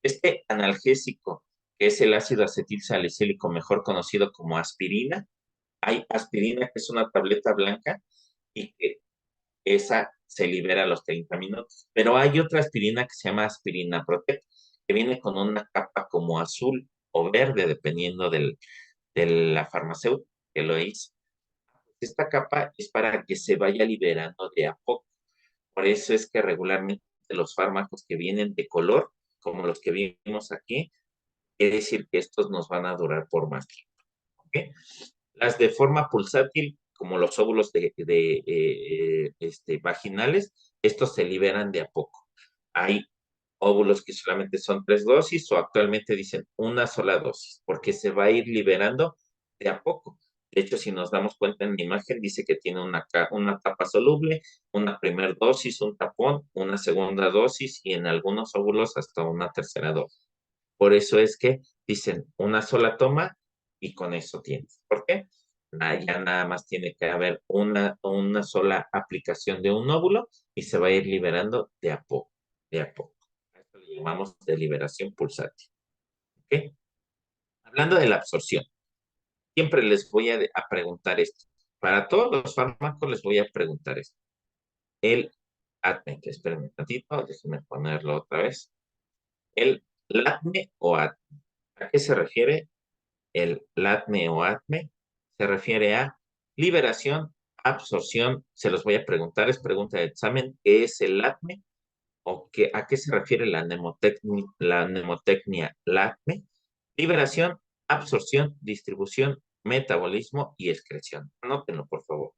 Este analgésico, que es el ácido acetil salicílico, mejor conocido como aspirina, hay aspirina que es una tableta blanca y que esa se libera a los 30 minutos. Pero hay otra aspirina que se llama aspirina Protec, que viene con una capa como azul o verde, dependiendo de la farmacéutica que lo hizo. Esta capa es para que se vaya liberando de a poco. Por eso es que regularmente los fármacos que vienen de color, como los que vimos aquí, quiere decir que estos nos van a durar por más tiempo. ¿Okay? Las de forma pulsátil, como los óvulos vaginales, estos se liberan de a poco. Hay óvulos que solamente son 3 dosis o actualmente dicen una sola dosis, porque se va a ir liberando de a poco. De hecho, si nos damos cuenta en la imagen, dice que tiene una tapa soluble, una primera dosis, un tapón, una segunda dosis y en algunos óvulos hasta una tercera dosis. Por eso es que dicen una sola toma y con eso tienes. ¿Por qué? Ya nada más tiene que haber una sola aplicación de un óvulo y se va a ir liberando de a poco, de a poco. Esto lo llamamos de liberación pulsátil. ¿Ok? Hablando de la absorción, siempre les voy a preguntar esto. Para todos los fármacos les voy a preguntar esto. El ATME, que espérenme un tantito, déjenme ponerlo otra vez. El LATME o ATME. ¿A qué se refiere? El LATME o ATME se refiere a liberación, absorción. Se los voy a preguntar, es pregunta de examen. ¿Qué es el LATME? ¿O a qué se refiere la mnemotecnia LATME? Liberación, absorción, distribución, metabolismo y excreción. Anótenlo, por favor.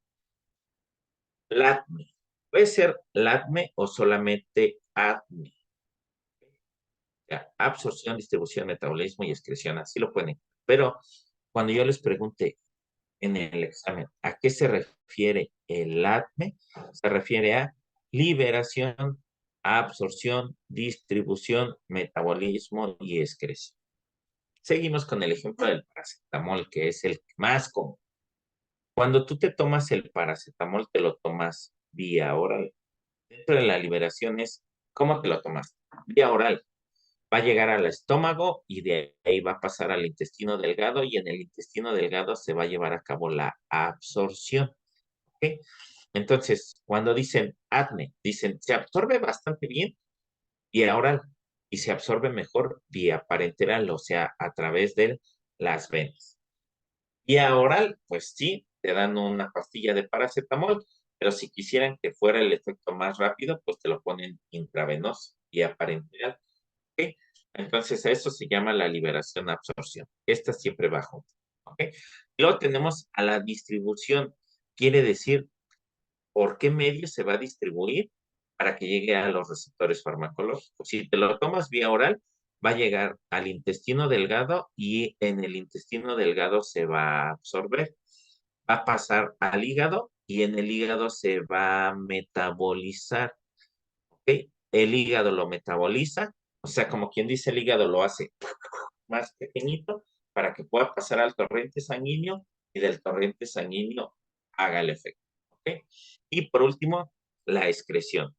LATME. Puede ser LATME o solamente ATME. Absorción, distribución, metabolismo y excreción. Así lo pueden. Pero cuando yo les pregunte en el examen a qué se refiere el ATME, se refiere a liberación, absorción, distribución, metabolismo y excreción. Seguimos con el ejemplo del paracetamol, que es el más común. Cuando tú te tomas el paracetamol, te lo tomas vía oral. Dentro de la liberación es, ¿cómo te lo tomas? Vía oral. Va a llegar al estómago y de ahí va a pasar al intestino delgado y en el intestino delgado se va a llevar a cabo la absorción. ¿Ok? Entonces, cuando dicen ADME, dicen se absorbe bastante bien vía oral y se absorbe mejor vía parenteral, o sea, a través de las venas. Vía oral, pues sí, te dan una pastilla de paracetamol, pero si quisieran que fuera el efecto más rápido, pues te lo ponen intravenoso, vía parenteral. ¿Ok? Entonces, a eso se llama la liberación-absorción. Esta siempre va junto. ¿Ok? Luego tenemos a la distribución. Quiere decir por qué medio se va a distribuir para que llegue a los receptores farmacológicos. Si te lo tomas vía oral, va a llegar al intestino delgado y en el intestino delgado se va a absorber. Va a pasar al hígado y en el hígado se va a metabolizar. ¿Ok? El hígado lo metaboliza, o sea, como quien dice, el hígado lo hace más pequeñito para que pueda pasar al torrente sanguíneo y del torrente sanguíneo haga el efecto. ¿Ok? Y por último, la excreción.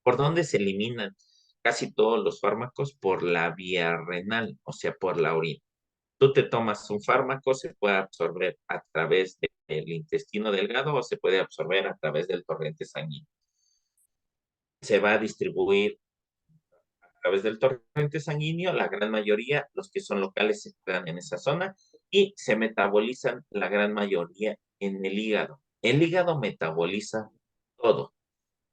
¿Por dónde se eliminan casi todos los fármacos? Por la vía renal, o sea, por la orina. Tú te tomas un fármaco, se puede absorber a través del intestino delgado o se puede absorber a través del torrente sanguíneo. Se va a distribuir a través del torrente sanguíneo, la gran mayoría, los que son locales se quedan en esa zona y se metabolizan la gran mayoría en el hígado. El hígado metaboliza todo,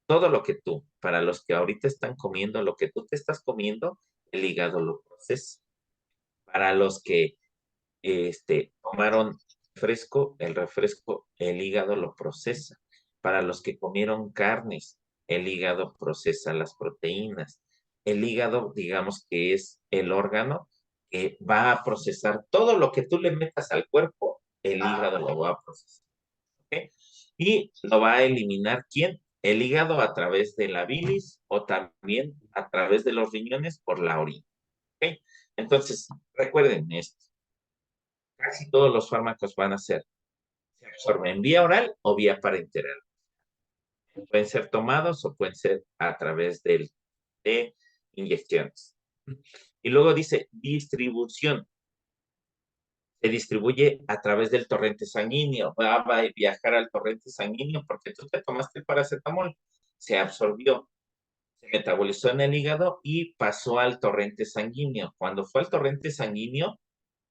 todo lo que tú, para los que ahorita están comiendo, lo que tú te estás comiendo, el hígado lo procesa. Para los que tomaron refresco, el refresco, el hígado lo procesa. Para los que comieron carnes, el hígado procesa las proteínas. El hígado, digamos que es el órgano que va a procesar todo lo que tú le metas al cuerpo, el hígado lo va a procesar. ¿Ok? Y lo va a eliminar, ¿quién? El hígado a través de la bilis o también a través de los riñones por la orina. ¿Ok? Entonces, recuerden esto. Casi todos los fármacos van a ser, se absorben vía oral o vía parenteral. Pueden ser tomados o pueden ser a través de inyecciones. Y luego dice distribución. Se distribuye a través del torrente sanguíneo. Va a viajar al torrente sanguíneo porque tú te tomaste el paracetamol. Se absorbió, se metabolizó en el hígado y pasó al torrente sanguíneo. Cuando fue al torrente sanguíneo,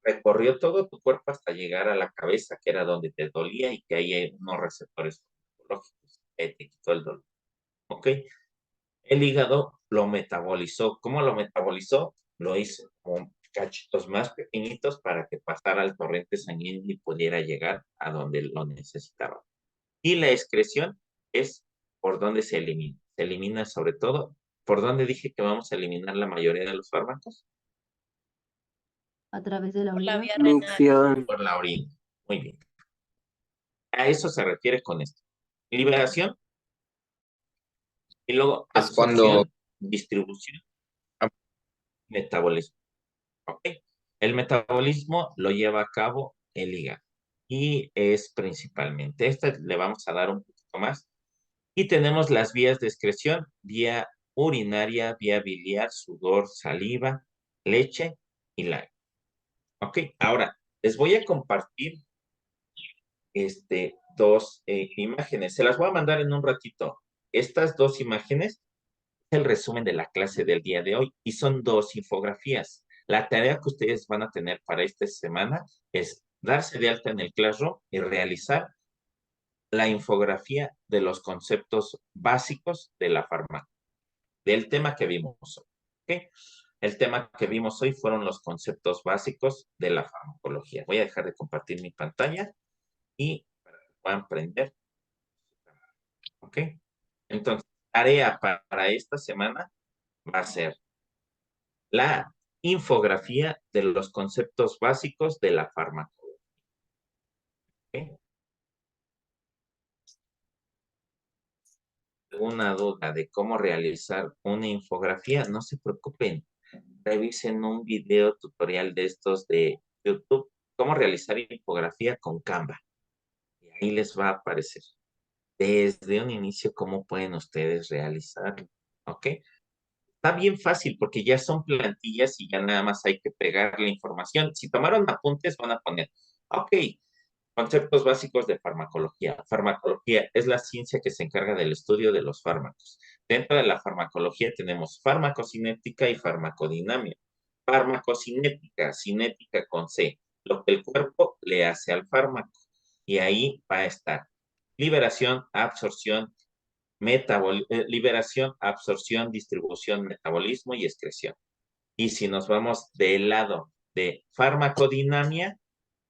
recorrió todo tu cuerpo hasta llegar a la cabeza, que era donde te dolía y que ahí hay unos receptores farmacológicos que te quitó el dolor. ¿Ok? El hígado lo metabolizó. ¿Cómo lo metabolizó? Lo hizo con cachitos más pequeñitos para que pasara al torrente sanguíneo y pudiera llegar a donde lo necesitaba. Y la excreción es por donde se elimina. Se elimina sobre todo, ¿por dónde dije que vamos a eliminar la mayoría de los fármacos? A través de la Por la orina. vía renal. Micción. Por la orina. Muy bien. A eso se refiere con esto. Liberación y luego Es cuando absorción, distribución, metabolismo. ¿Ok? El metabolismo lo lleva a cabo el hígado y es principalmente, esta le vamos a dar un poquito más. Y tenemos las vías de excreción, vía urinaria, vía biliar, sudor, saliva, leche y lágrima. ¿Ok? Ahora, les voy a compartir dos imágenes. Se las voy a mandar en un ratito. Estas dos imágenes es el resumen de la clase del día de hoy y son dos infografías. La tarea que ustedes van a tener para esta semana es darse de alta en el Classroom y realizar la infografía de los conceptos básicos de la farmacia, del tema que vimos hoy. ¿Okay? El tema que vimos hoy fueron los conceptos básicos de la farmacología. Voy a dejar de compartir mi pantalla y para que puedan prender. ¿Ok? Entonces, tarea para esta semana va a ser la infografía de los conceptos básicos de la farmacología. ¿Ok? ¿Alguna duda de cómo realizar una infografía? No se preocupen. Revisen un video tutorial de estos de YouTube. Cómo realizar infografía con Canva. Y ahí les va a aparecer desde un inicio cómo pueden ustedes realizarlo. ¿Ok? Está bien fácil porque ya son plantillas y ya nada más hay que pegar la información. Si tomaron apuntes, van a poner, ok, conceptos básicos de farmacología. Farmacología es la ciencia que se encarga del estudio de los fármacos. Dentro de la farmacología tenemos farmacocinética y farmacodinamia. Farmacocinética, cinética con C, lo que el cuerpo le hace al fármaco. Y ahí va a estar liberación, absorción, liberación, absorción, distribución, metabolismo y excreción. Y si nos vamos del lado de farmacodinamia,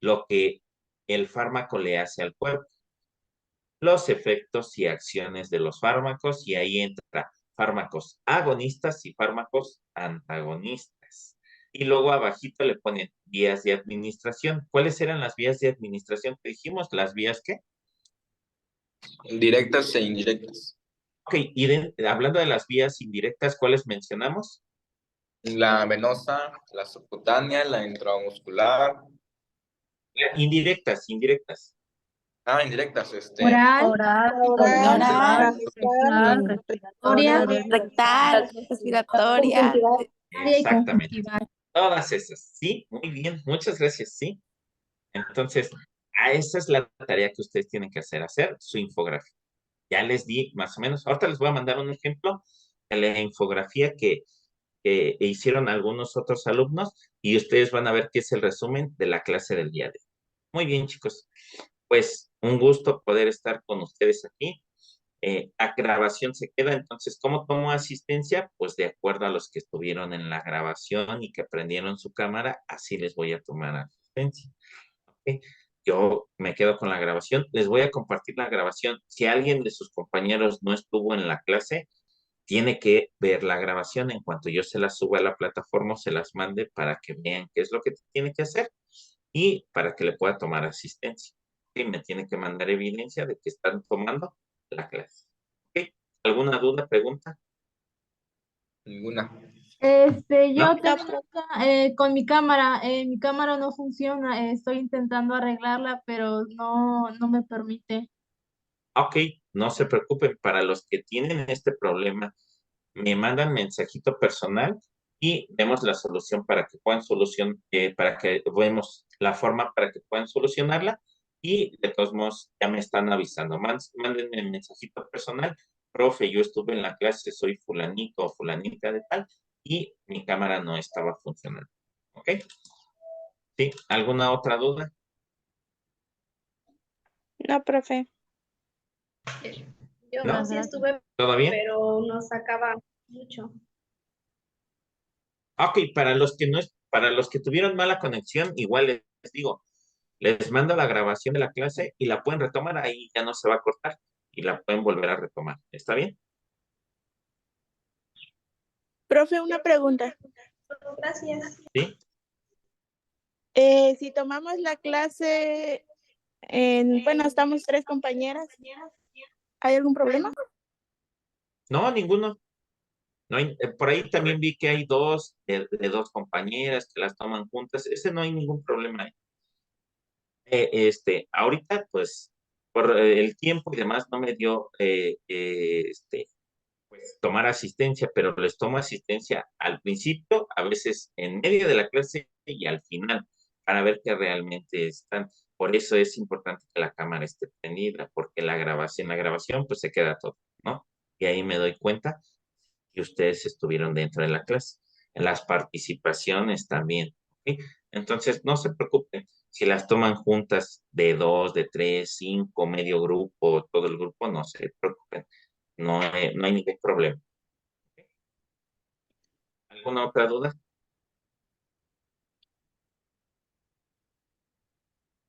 lo que el fármaco le hace al cuerpo, los efectos y acciones de los fármacos, y ahí entra fármacos agonistas y fármacos antagonistas. Y luego abajito le ponen vías de administración. ¿Cuáles eran las vías de administración que dijimos? ¿Las vías qué? directas e indirectas. Ok, y hablando de las vías indirectas, ¿cuáles mencionamos? La venosa, la subcutánea, la intramuscular. Indirectas, indirectas. Ah, indirectas, Oral, Oral, Oral, rectal, respiratoria, rectal, respiratoria. área y Exactamente. conjuntival. Todas esas. Sí, muy bien. Muchas gracias. Sí. Entonces, a esa es la tarea que ustedes tienen que hacer su infografía. Ya les di más o menos. Ahorita les voy a mandar un ejemplo de la infografía que que hicieron algunos otros alumnos y ustedes van a ver qué es el resumen de la clase del día de hoy. Muy bien, chicos. Pues un gusto poder estar con ustedes aquí. La grabación se queda, entonces, ¿cómo tomo asistencia? Pues de acuerdo a los que estuvieron en la grabación y que prendieron su cámara, así les voy a tomar asistencia. ¿Ok? Yo me quedo con la grabación, les voy a compartir la grabación. Si alguien de sus compañeros no estuvo en la clase, tiene que ver la grabación en cuanto yo se las suba a la plataforma o se las mande para que vean qué es lo que tiene que hacer y para que le pueda tomar asistencia. Y me tiene que mandar evidencia de que están tomando la clase. ¿Ok? ¿Alguna duda, pregunta? Ninguna. Yo ¿No? tengo con mi cámara no funciona, estoy intentando arreglarla, pero no me permite. Ok, no se preocupen. Para los que tienen este problema, me mandan mensajito personal y vemos la solución para que puedan para que vemos la forma para que puedan solucionarla y de todos modos ya me están avisando. Mándenme el mensajito personal. Profe, yo estuve en la clase, soy fulanito o fulanita de tal y mi cámara no estaba funcionando. ¿Ok? ¿Sí? ¿Alguna otra duda? No, profe. Yo ¿No? sí estuve, ¿Todo bien? pero no sacaba mucho. Ok, para los que tuvieron mala conexión, igual les digo, les mando la grabación de la clase y la pueden retomar, ahí ya no se va a cortar y la pueden volver a retomar. ¿Está bien? Profe, una pregunta. Gracias. ¿Sí? Si tomamos la clase bueno, estamos 3 compañeras, ¿hay algún problema? No, ninguno. No hay, por ahí también vi que hay dos, de dos compañeras que las toman juntas. Ese no hay ningún problema. Ahorita, pues, por el tiempo y demás, no me dio, pues, tomar asistencia, pero les tomo asistencia al principio, a veces en medio de la clase y al final, para ver que realmente están. Por eso es importante que la cámara esté prendida, porque la grabación, pues se queda todo, ¿no? Y ahí me doy cuenta que ustedes estuvieron dentro de la clase. En las participaciones también, ¿ok? Entonces, no se preocupen. Si las toman juntas de 2, de 3, 5, medio grupo, todo el grupo, no se preocupen. No hay ningún problema. ¿Alguna otra duda?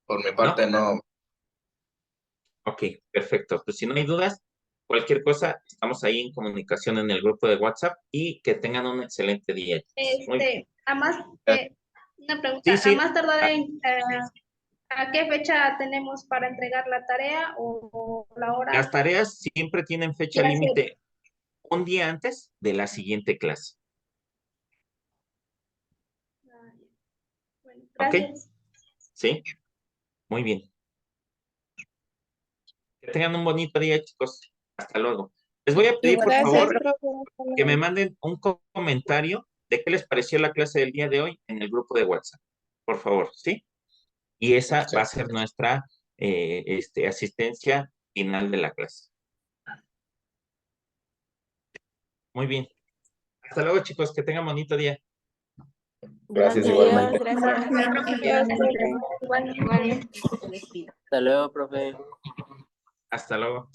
Por mi parte, no. Ok, perfecto. Pues si no hay dudas, cualquier cosa, estamos ahí en comunicación en el grupo de WhatsApp y que tengan un excelente día. A más, una Sí, pregunta, a sí. más tardar ¿a qué fecha tenemos para entregar la tarea o la Las hora? tareas siempre tienen fecha Gracias. límite un día antes de la siguiente clase. Bueno, ¿Ok? gracias. Sí, muy bien. Que tengan un bonito día, chicos. Hasta luego. Les voy a pedir, por Gracias, favor, profe. que me manden un comentario de qué les pareció la clase del día de hoy en el grupo de WhatsApp. Por favor, ¿sí? Y esa Sí. va a ser nuestra asistencia final de la clase. Muy bien. Hasta luego, chicos. Que tengan bonito día. Gracias, Adiós, igualmente. gracias. Adiós, profe. Igualmente. Se despide. Hasta luego, profe. Hasta luego.